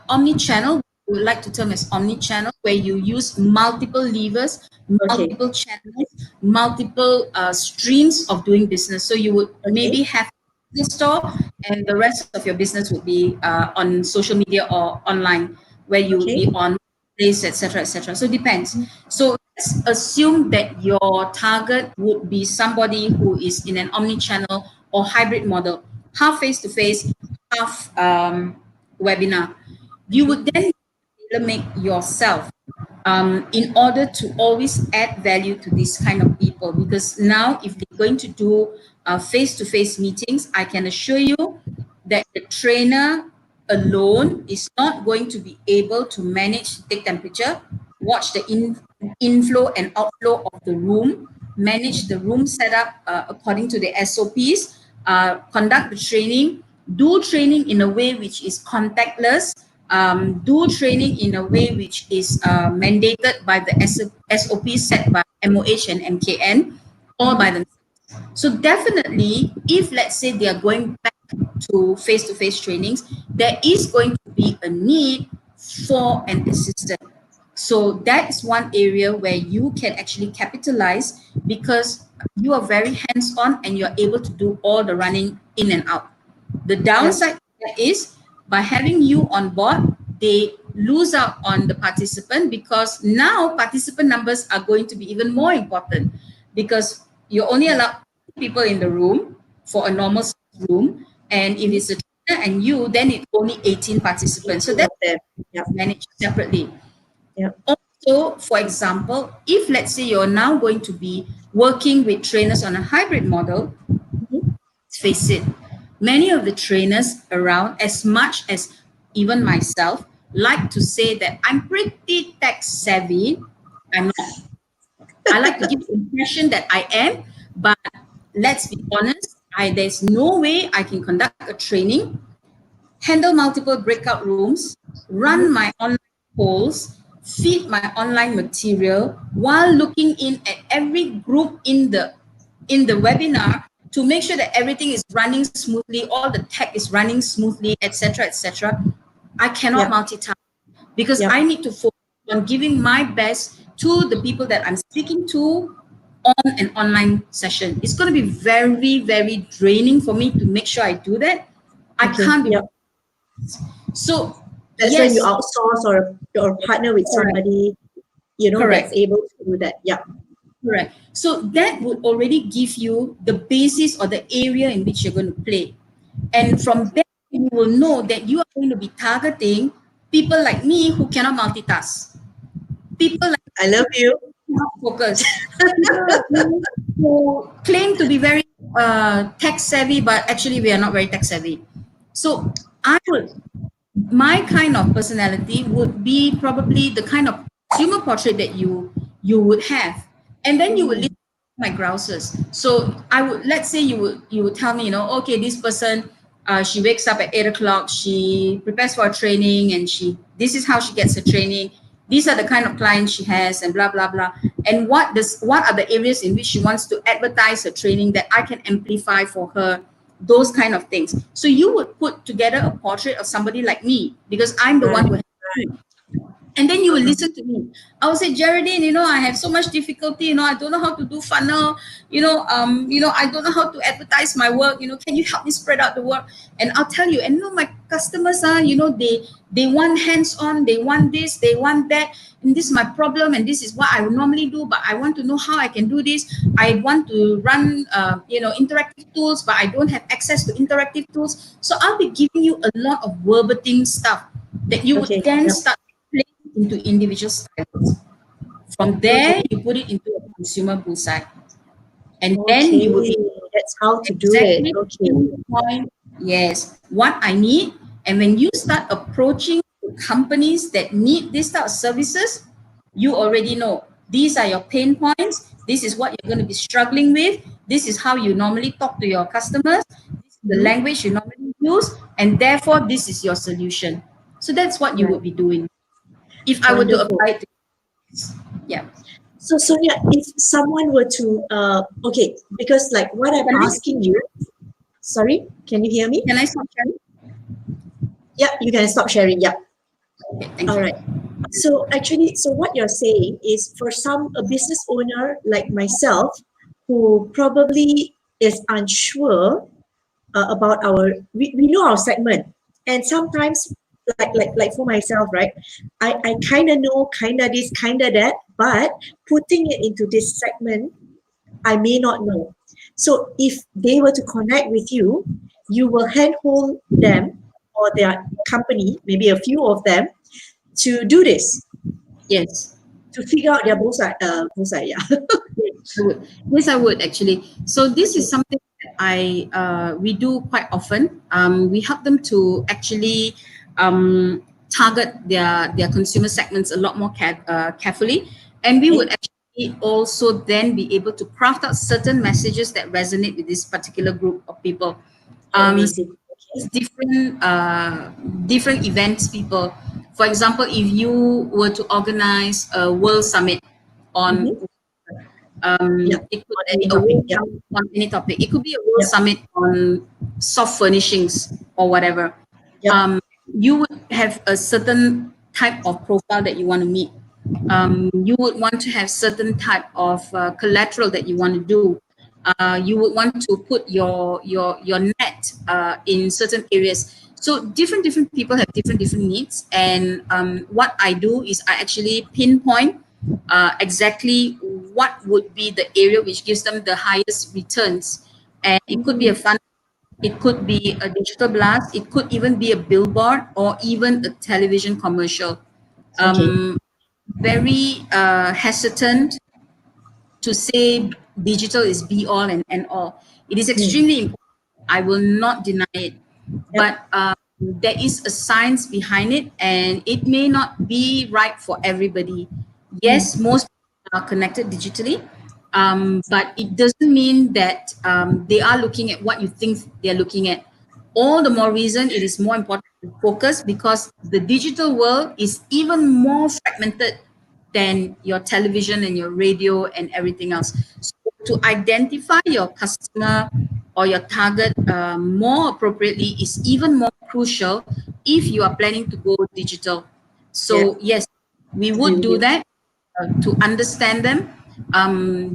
omni-channel. We would like to term as omni-channel, where you use multiple levers, Okay, multiple channels, multiple streams of doing business. So you would okay, maybe have the store, and the rest of your business would be on social media or online, where you would okay. be on place, etc., etc. So it depends. So let's assume that your target would be somebody who is in an omni-channel or hybrid model, half face-to-face, half webinar. You would then tailor make yourself in order to always add value to these kind of people. Because now, if they're going to do face-to-face meetings, I can assure you that the trainer alone is not going to be able to manage, take temperature, watch the inflow and outflow of the room, manage the room setup according to the SOPs, conduct the training, do training in a way which is contactless, do training in a way which is mandated by the SOPs set by MOH and MKN, or by the. So definitely, if let's say they are going back to face-to-face trainings, there is going to be a need for an assistant. So that's one area where you can actually capitalize because you are very hands-on and you're able to do all the running in and out. The Yep. downside is by having you on board, they lose out on the participant because now participant numbers are going to be even more important because you're only allowed people in the room for a normal room. And if it's a trainer and you, then it's only 18 participants. So 18 of that's them. Yep. managed separately. Yep. Also, for example, if let's say you're now going to be working with trainers on a hybrid model, Mhm. let's face it, many of the trainers around, as much as even myself, like to say that I'm pretty tech savvy. I'm not. I like to give the impression that I am, but let's be honest, there's no way I can conduct a training, handle multiple breakout rooms, run my online polls, feed my online material while looking in at every group in the webinar to make sure that everything is running smoothly, all the tech is running smoothly, etc., etc. I cannot Yep. multitask because Yep. I need to focus on giving my best to the people that I'm speaking to on an online session. It's going to be very, very draining for me to make sure I do that. I Okay. can't be. Yep. So That's when you yes, outsource or partner with correct, somebody, that's correct, able to do that. Yep. correct. So that would already give you the basis or the area in which you're going to play. And from there, you will know that you are going to be targeting people like me who cannot multitask, people like I love you. who cannot focus, people like me who claim to be very tech savvy, but actually we are not very tech savvy. So I would, my kind of personality would be probably the kind of consumer portrait that you would have, and then you would listen to my grouses. So I would, let's say you would tell me, okay, this person, she wakes up at 8 o'clock, she prepares for a training, and this is how she gets her training, these are the kind of clients she has, and blah blah blah. And what are the areas in which she wants to advertise her training that I can amplify for her, those kind of things. So you would put together a portrait of somebody like me, because I'm the one Right. who has, and then you will listen to me. I will say, Geraldine, I have so much difficulty. I don't know how to do funnel. I don't know how to advertise my work. Can you help me spread out the work? And I'll tell you. And my customers are, they want hands-on. They want this. They want that. And this is my problem. And this is what I would normally do. But I want to know how I can do this. I want to run, interactive tools, but I don't have access to interactive tools. So I'll be giving you a lot of verbatim stuff that you would Okay. then Yep. start into individual styles. From there, you put it into a consumer bullseye. And then Okay. you will be That's how to do it. exactly Okay. pinpoint, yes, what I need. And when you start approaching companies that need this type of services, you already know these are your pain points. This is what you're going to be struggling with. This is how you normally talk to your customers. This is the Mhm. language you normally use. And therefore, this is your solution. So that's what you Right. would be doing if I were to Wonderful. apply it to this. Yeah. So Sonia, if someone were to, okay, because like what I'm Can I, asking you, sorry, can you hear me? can I stop sharing? Yeah, you can stop sharing. Yeah. Okay, thank All you. right. So actually, so what you're saying is for a business owner like myself, who probably is unsure about we know our segment, and sometimes like for myself, right, I kind of know kind of this kind of that, but putting it into this segment I may not know. So if they were to connect with you, you will handhold them or their company, maybe a few of them, to do this, Yes. to figure out their bullseye, yeah. I would. Yes, I would actually. So this is Okay. something that we do quite often. We help them to actually target their consumer segments a lot more carefully, and we Okay. would actually also then be able to craft out certain messages that resonate with this particular group of people. Amazing. It's Okay. different events people. For example, if you were to organize a world summit on, Mm-hmm. Yeah. it could On be any a topic. world Yeah. summit on any topic. It could be a world Yep. summit on soft furnishings or whatever. Yep. You would have a certain type of profile that you want to meet. You would want to have certain type of collateral that you want to do. You would want to put your net in certain areas. So different people have different needs, and what I do is I actually pinpoint exactly what would be the area which gives them the highest returns, and it could be a Mm. fund, it could be a digital blast, it could even be a billboard or even a television commercial. Okay. um, Very hesitant to say digital is be all and all. It is Mm. extremely important. I will not deny it, Yep. but there is a science behind it, and it may not be right for everybody. Mm. Yes, most people are connected digitally, but it doesn't mean that they are looking at what you think they're looking at. All the more reason it is more important to focus, because the digital world is even more fragmented than your television and your radio and everything else. So to identify your customer or your target more appropriately is even more crucial if you are planning to go digital. Yeah. So yes, we Agree would with do you. that to understand them.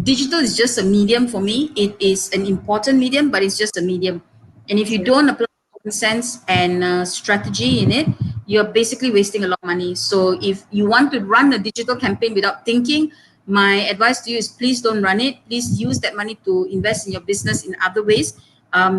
Digital is just a medium for me. It is an important medium, but it's just a medium. And if you Yeah. don't apply common sense and strategy in it, you're basically wasting a lot of money. So if you want to run a digital campaign without thinking, my advice to you is please don't run it. Please use that money to invest in your business in other ways,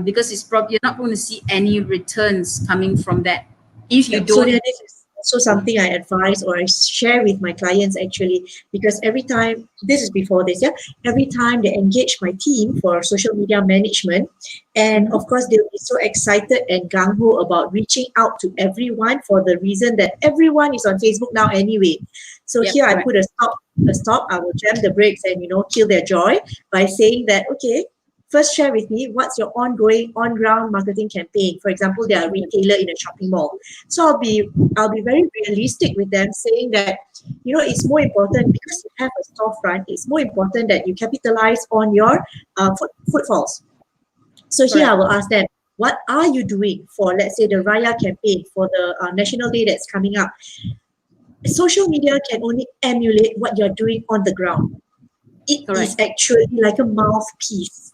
because it's probably you're not going to see any returns coming from that if you Yep. don't. Sonia, this is also something I advise or I share with my clients actually, because every time, this is before this, yeah, every time they engage my team for social media management, and of course they'll be so excited and gung-ho about reaching out to everyone for the reason that everyone is on Facebook now anyway. So Yep, here I correct. put a stop, I will jam the brakes and, kill their joy by saying that, okay, first share with me what's your ongoing on-ground marketing campaign. For example, they are a retailer in a shopping mall. So I'll be very realistic with them, saying that, it's more important because you have a storefront, it's more important that you capitalize on your footfalls. So here I Correct. will ask them, what are you doing for, let's say, the Raya campaign for the National Day that's coming up? Social media can only emulate what you're doing on the ground. It is Correct. actually like a mouthpiece.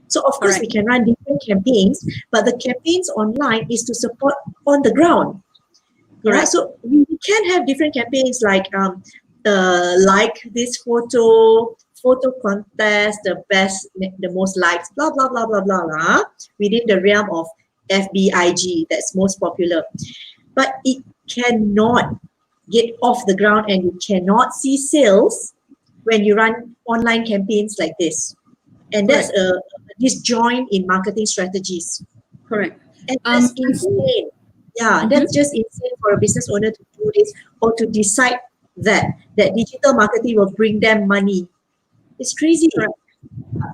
So of course we Correct. can run different campaigns, but the campaigns online is to support on the ground. Yeah, Correct. so we can have different campaigns like this photo contest, the most likes, blah blah blah blah blah blah, within the realm of FBIG that's most popular. But it cannot get off the ground, and you cannot see sales when you run online campaigns like this. And that's Correct. a disjoint in marketing strategies. Correct. And that's I think, insane. Yeah, that's mhm, just insane for a business owner to do this or to decide that digital marketing will bring them money. It's crazy. correct.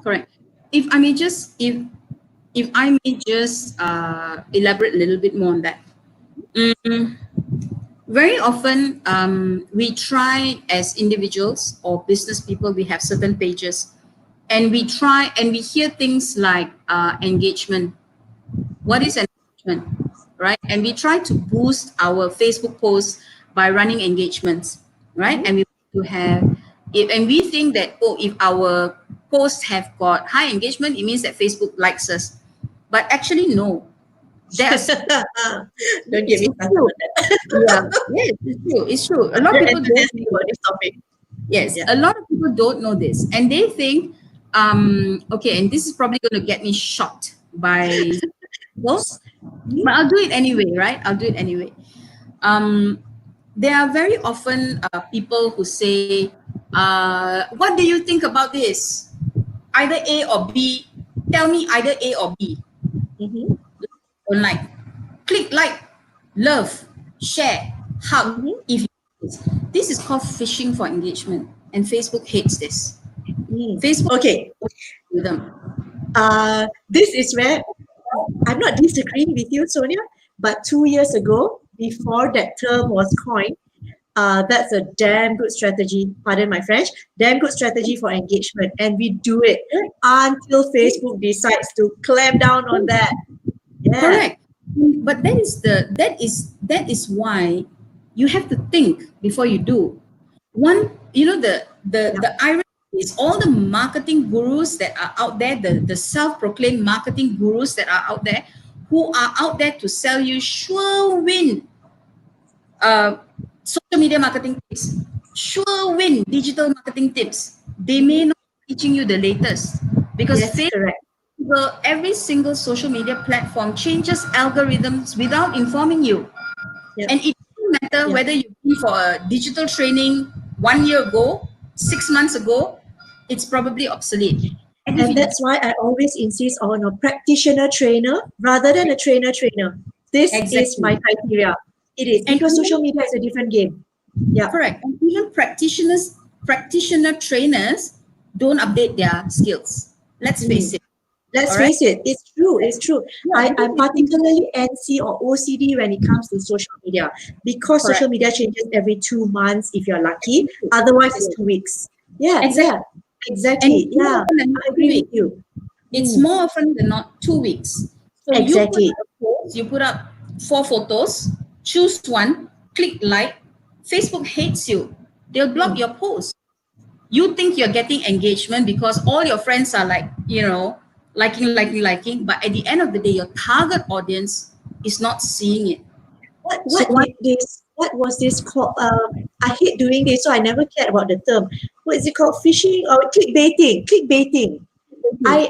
Correct. If I may just if I may just elaborate a little bit more on that. Mm, very often, we try as individuals or business people, we have certain pages, and we try and we hear things like engagement. What is engagement, right? And we try to boost our Facebook posts by running engagements, right? Mhm. And we want to have it, and we think that, oh, if our posts have got high engagement, it means that Facebook likes us. But actually, no. There's Don't get it's me started true. on that. Yeah, yes, it's true. It's true. A I'm lot of very people don't enthusiastic know about this. this topic. Yes, Yeah. a lot of people don't know this, and they think, okay, and this is probably going to get me shocked by people, Mhm. but I'll do it anyway, right? I'll do it anyway. Um, there are very often people who say, "What do you think about this? Either A or B. Tell me either A or B." Mhm. Don't like, click like, love, share, hug. Mhm. If this is called fishing for engagement, and Facebook hates this. Mm. Facebook Okay. with them. This is where I'm not disagreeing with you, Sonia, but 2 years ago, before that term was coined, that's a damn good strategy. Pardon my French. Damn good strategy for engagement, and we do it until Facebook decides to clamp down on that. Yeah. Correct. But that is why you have to think before you do. One, Yeah. the irony is all the marketing gurus that are out there, the self-proclaimed marketing gurus that are out there, who are out there to sell you sure win uh, social media marketing tips, sure win digital marketing tips. They may Mhm. not be teaching you the latest, because Yes, correct. every single social media platform changes algorithms without informing you. Yep. And it doesn't matter Yeah. whether you've been for a digital training 1 year ago, 6 months ago, it's probably obsolete. And if And it that's why I always insist on a practitioner trainer rather than a trainer trainer. This is exactly, my criteria. It is and because social even media is a different game. Yeah. correct, and even practitioner trainers don't update their skills. Let's face Mm. it. Let's All right. face it, it's true, it's true. Yeah, because I'm it's particularly NC or OCD when it comes to social media because social correct. media changes every 2 months if you're lucky. Otherwise, it's 2 weeks. Yeah, Exactly. yeah, And exactly. it's more Yeah, often than not I two agree with weeks. you. It's Mm, more often than not 2 weeks. So you put exactly. up a post, you put up 4 photos, choose one, click like. Facebook hates you. They'll block Mm. your post. You think you're getting engagement because all your friends are like, liking. But at the end of the day, your target audience is not seeing it. What So what what? did this? What was this called? I hate doing this, so I never cared about the term. What is it called? Phishing or clickbaiting? Clickbaiting. I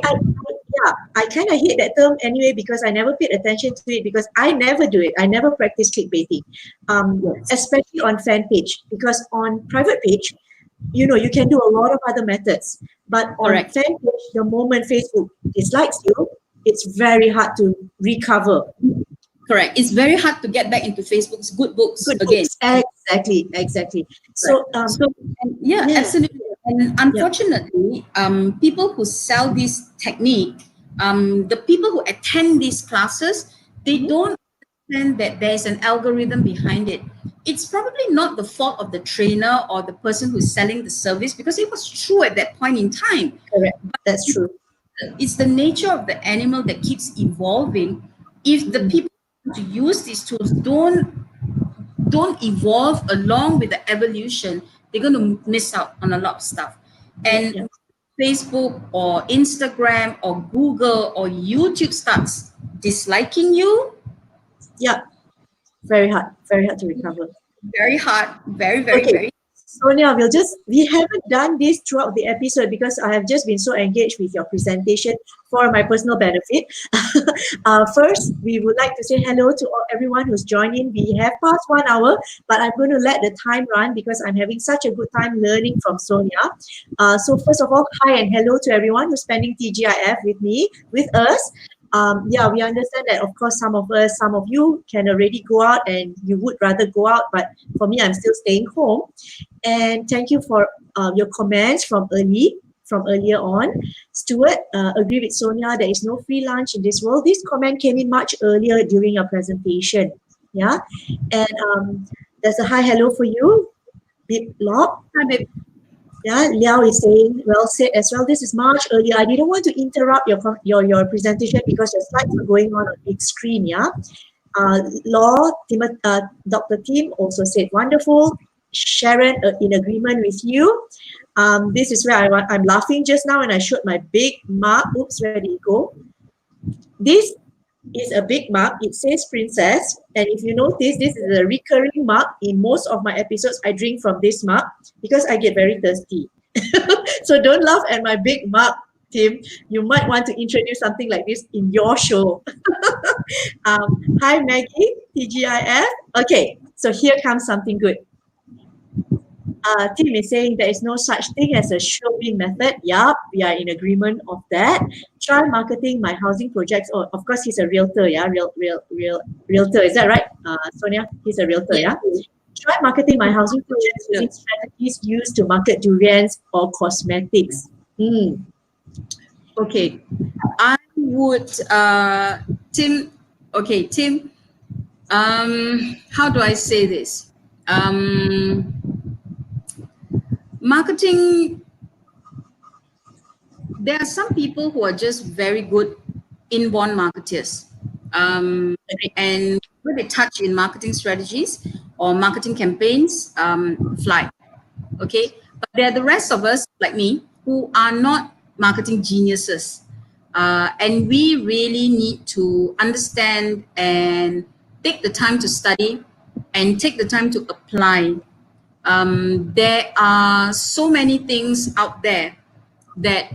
yeah, I kind of hate that term anyway because I never paid attention to it because I never do it. I never practice clickbaiting, Yes. especially on fan page because on private page, you can do a lot of other methods. But on Correct. fan page, the moment Facebook dislikes you, it's very hard to recover. Correct. It's very hard to get back into Facebook's good books Good again. books, exactly. Right. So, So, and yeah, yeah, absolutely. And yeah, unfortunately, people who sell this technique, the people who attend these classes, they mhm, don't understand that there's an algorithm behind it. It's probably not the fault of the trainer or the person who's selling the service because it was true at that point in time. correct. That's true. It's the nature of the animal that keeps evolving. If the Mm, people to use these tools don't evolve along with the evolution, they're going to miss out on a lot of stuff. yeah, yeah, And Facebook or Instagram or Google or YouTube starts disliking you, yeah. Very hard to recover. very hard, very, very, Okay, very. Sonia, we haven't done this throughout the episode because I have just been so engaged with your presentation for my personal benefit. First, we would like to say hello to everyone who's joining. We have passed 1 hour, but I'm going to let the time run because I'm having such a good time learning from Sonia. So first of all, hi and hello to everyone who's spending TGIF with us. Yeah, we understand that, of course, some of you can already go out and you would rather go out, but for me, I'm still staying home. And thank you for your comments from earlier on. Stuart, agree with Sonia, there is no free lunch in this world. This comment came in much earlier during your presentation. Yeah. And there's a hi, hello for you, Bip Lob. Yeah, Liao is saying, well said as well. This is much earlier. I didn't want to interrupt your presentation because your slides are going on a big screen. Yeah. Dr. Tim also said, wonderful. Sharon, in agreement with you. This is where I'm laughing just now and I showed my big mark. Oops, where did it go? This is a big mark. It says princess. And if you notice, this is a recurring mark. In most of my episodes, I drink from this mark because I get very thirsty. So don't laugh at my big mark, Tim. You might want to introduce something like this in your show. Hi, Maggie, TGIF. Okay, so here comes something good. Tim is saying there is no such thing as a showing method. Yup, we are in agreement of that. Try marketing my housing projects. Oh, of course, he's a realtor. Yeah, realtor. Is that right, Sonia? He's a realtor. Yeah. Try marketing my housing projects using strategies used to market durians or cosmetics. Okay, I would, Tim. Okay, Tim. How do I say this? Marketing. There are some people who are just very good inborn marketers, and when they touch in marketing strategies or marketing campaigns, fly. Okay, but there are the rest of us like me who are not marketing geniuses, and we really need to understand and take the time to study and take the time to apply. There are so many things out there that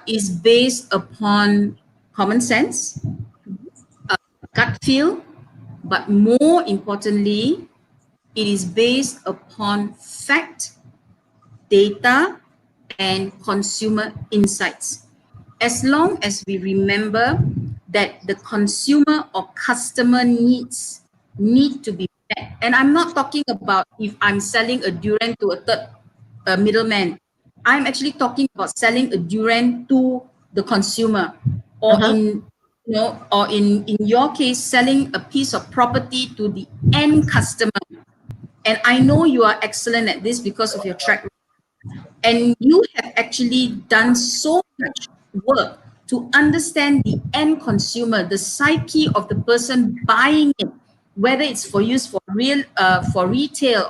is based upon common sense, gut feel, but more importantly, it is based upon fact, data, and consumer insights. As long as we remember that the consumer or customer needs need to be met, and I'm not talking about if I'm selling a durian to a third middleman. I'm actually talking about selling a durian to the consumer, or in your case, selling a piece of property to the end customer. And I know you are excellent at this because of your track record. And you have actually done so much work to understand the end consumer, the psyche of the person buying it, whether it's for use for retail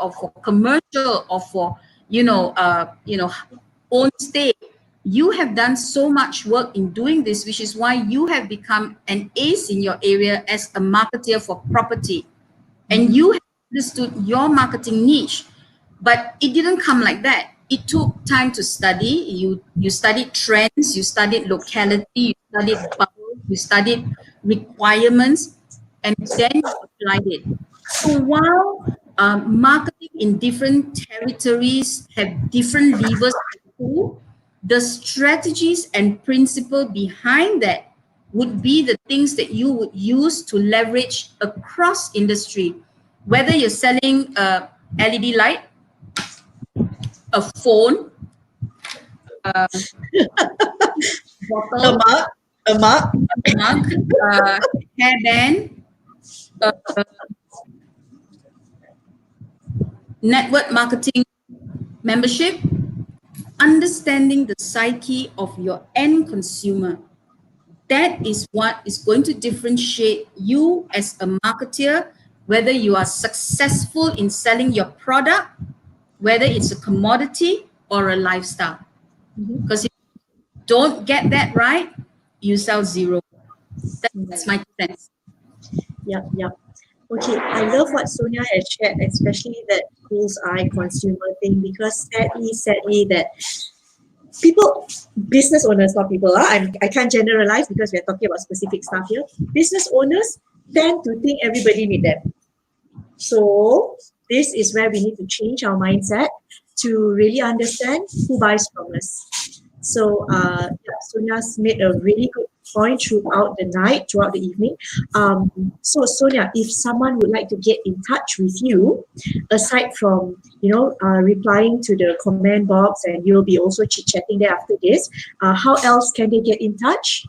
or for commercial or for own stay. You have done so much work in doing this, which is why you have become an ace in your area as a marketer for property. And you have understood your marketing niche, but it didn't come like that. it took time to study. You studied trends, you studied locality, you studied bubbles, you studied requirements, and then you applied it. So while marketing in different territories have different levers to pull, the strategies and principle behind that would be the things that you would use to leverage across industry. Whether you're selling a LED light, a phone, A bottle, mug, a mug. mug, hairband, network marketing, membership, understanding the psyche of your end consumer. That is what is going to differentiate you as a marketer, whether you are successful in selling your product, whether it's a commodity or a lifestyle. Because if you don't get that right, you sell zero. That's my 2 cents. Yeah, yeah. Okay, I love what Sonia has shared, especially that bullseye consumer thing, because sadly, that people, business owners, not people, I can't generalize because we're talking about specific stuff here. Business owners tend to think everybody need them. So this is where we need to change our mindset to really understand who buys from us. So Sonia's made a really good point throughout the night, throughout the evening. So Sonia, if someone would like to get in touch with you, aside from replying to the comment box, and you'll be also chit chatting there after this, how else can they get in touch?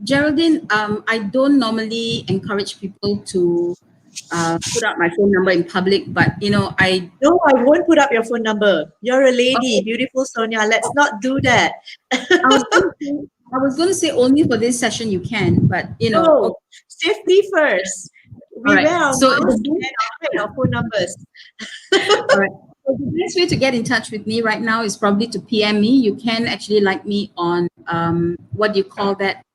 Geraldine, I don't normally encourage people to put out my phone number in public, but I No, I won't put up your phone number. You're a lady, beautiful Sonia. Let's not do that. I was going to say only for this session you can, but No, safety first. We All right. wear our So masks and hide our phone numbers. all right. So the best way to get in touch with me right now is probably to PM me. You can actually like me on what do you call that?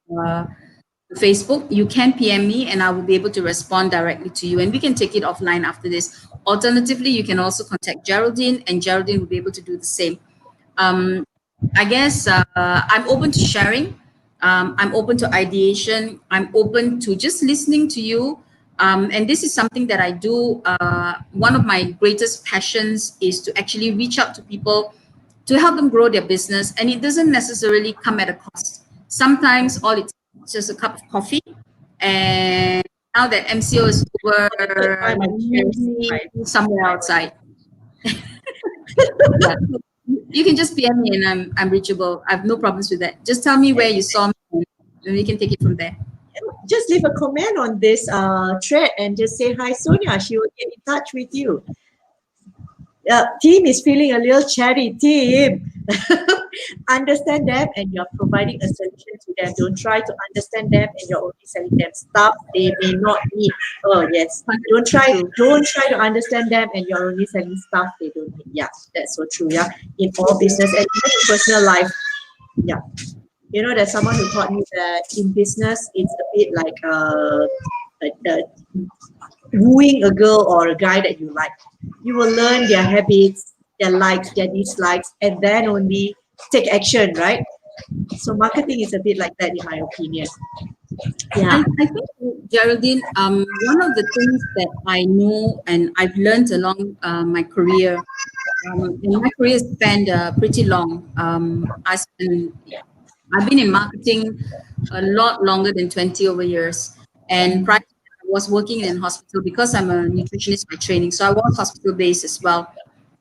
Facebook. You can PM me and I will be able to respond directly to you, and we can take it offline after this. Alternatively, you can also contact Geraldine, and Geraldine will be able to do the same. I guess I'm open to sharing. I'm open to ideation. I'm open to just listening to you. And this is something that I do. One of my greatest passions is to actually reach out to people to help them grow their business. And it doesn't necessarily come at a cost. Sometimes all it's just a cup of coffee. And now that MCO is over, somewhere outside. Yeah. You can just PM me and I'm reachable. I have no problems with that. Just tell me where you saw me and we can take it from there. Just leave a comment on this thread and just say hi, Sonia. She will get in touch with you. Team is feeling a little chatty. Team, understand them and you're providing a solution to them. Don't try to understand them and you're only selling them stuff they may not need. Oh yes, don't try to understand them and you're only selling stuff they don't need. Yeah, that's so true. Yeah, in all business and even in personal life. Yeah. There's someone who taught me that in business, it's a bit like wooing a girl or a guy that you like. You will learn their habits, their likes, their dislikes, and then only take action, right? So marketing is a bit like that, in my opinion. Yeah. I think, Geraldine, one of the things that I know and I've learned along my career, and my career spanned pretty long. I've been in marketing a lot longer than 20 over years. And prior to that, I was working in a hospital because I'm a nutritionist by training. So I was hospital based as well.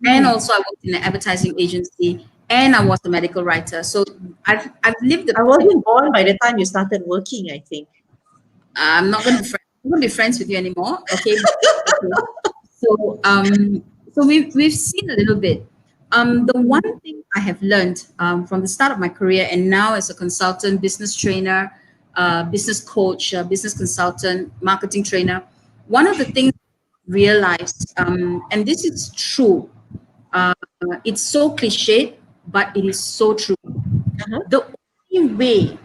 And also I worked in an advertising agency and I was a medical writer. So I've lived. I wasn't born by the time you started working, I think. I'm not going to be friends with you anymore. Okay. So so we've seen a little bit. The one thing I have learned from the start of my career and now as a consultant, business trainer, business coach, business consultant, marketing trainer, one of the things I realized, and this is true, it's so cliche, but it is so true. The only way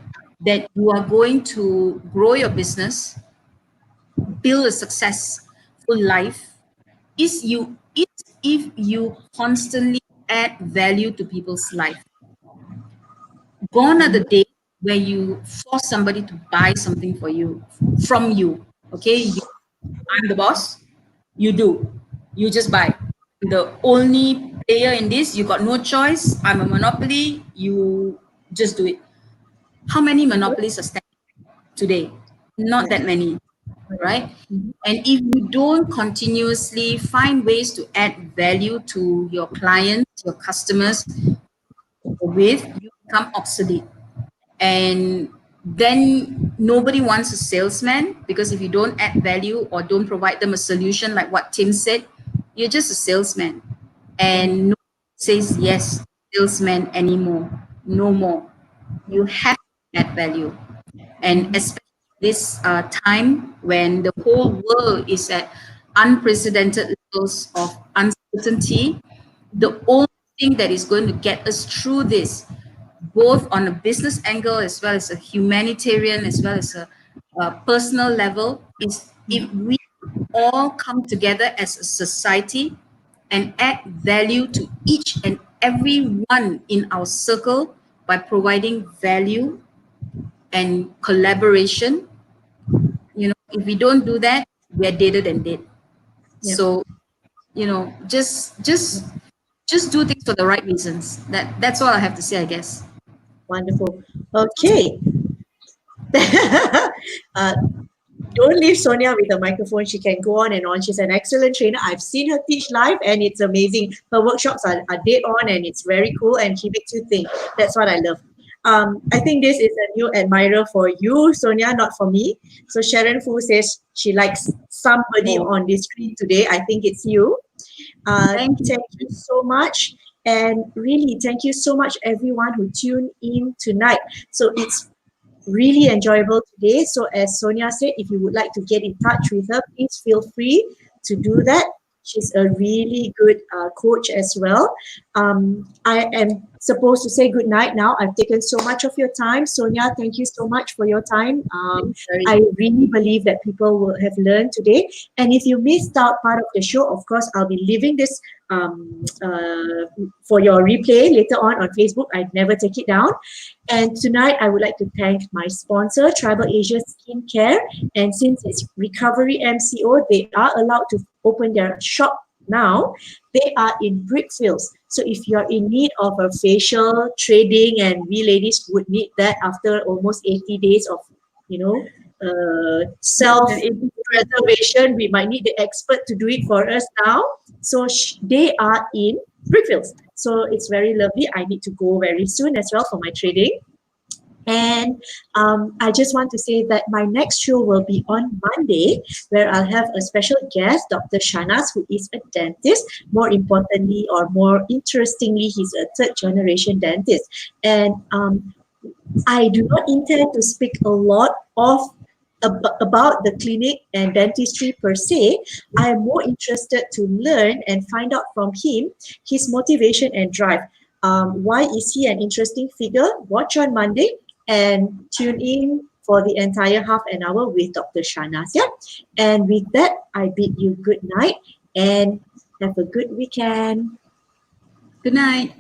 that you are going to grow your business, build a successful life, is if you constantly add value to people's life. Gone are the days where you force somebody to buy something for you, from you. Okay, I'm the boss. You do. You just buy. The only player in this, you got no choice. I'm a monopoly. You just do it. How many monopolies are standing today? Not that many, right? And if you don't continuously find ways to add value to your clients, your customers with, you become obsolete. And then nobody wants a salesman, because if you don't add value or don't provide them a solution, like what Tim said, you're just a salesman. And no one says yes, salesman anymore. No more. You have to add value. And especially this time when the whole world is at unprecedented levels of uncertainty, the only thing that is going to get us through this, both on a business angle as well as a humanitarian as well as a personal level, is if we all come together as a society and add value to each and every one in our circle by providing value and collaboration. If we don't do that, we are deader than dead. Yeah. So, just do things for the right reasons. That's all I have to say, I guess. Wonderful. Okay. uh, don't leave Sonia with a microphone. She can go on and on. She's an excellent trainer. I've seen her teach live and it's amazing. Her workshops are dead on and it's very cool and she makes you think. That's what I love. I think this is a new admirer for you, Sonia, not for me. So Sharon Fu says she likes somebody Oh, on this screen today. I think it's you. thank you. Thank you so much. And really, thank you so much, everyone who tuned in tonight. So it's really enjoyable today. So as Sonia said, if you would like to get in touch with her, please feel free to do that. She's a really good coach as well. I am supposed to say good night now. I've taken so much of your time. Sonia, thank you so much for your time. Sorry. I really believe that people will have learned today. And if you missed out part of the show, of course, I'll be leaving this for your replay later on Facebook. I'd never take it down. And tonight, I would like to thank my sponsor, Tribal Asia Skincare. And since it's Recovery MCO, they are allowed to open their shop now. They are in Brickfields. So if you're in need of a facial, trading, and we ladies would need that after almost 80 days of, self-preservation, we might need the expert to do it for us now. So they are in Brickfields. So it's very lovely. I need to go very soon as well for my trading. And I just want to say that my next show will be on Monday, where I'll have a special guest, Dr. Shanas, who is a dentist. More importantly, or more interestingly, he's a third generation dentist. And I do not intend to speak a lot about the clinic and dentistry per se. I am more interested to learn and find out from him his motivation and drive. Why is he an interesting figure? Watch on Monday and tune in for the entire half an hour with Dr. Shanas. Yeah? And with that, I bid you good night and have a good weekend. Good night.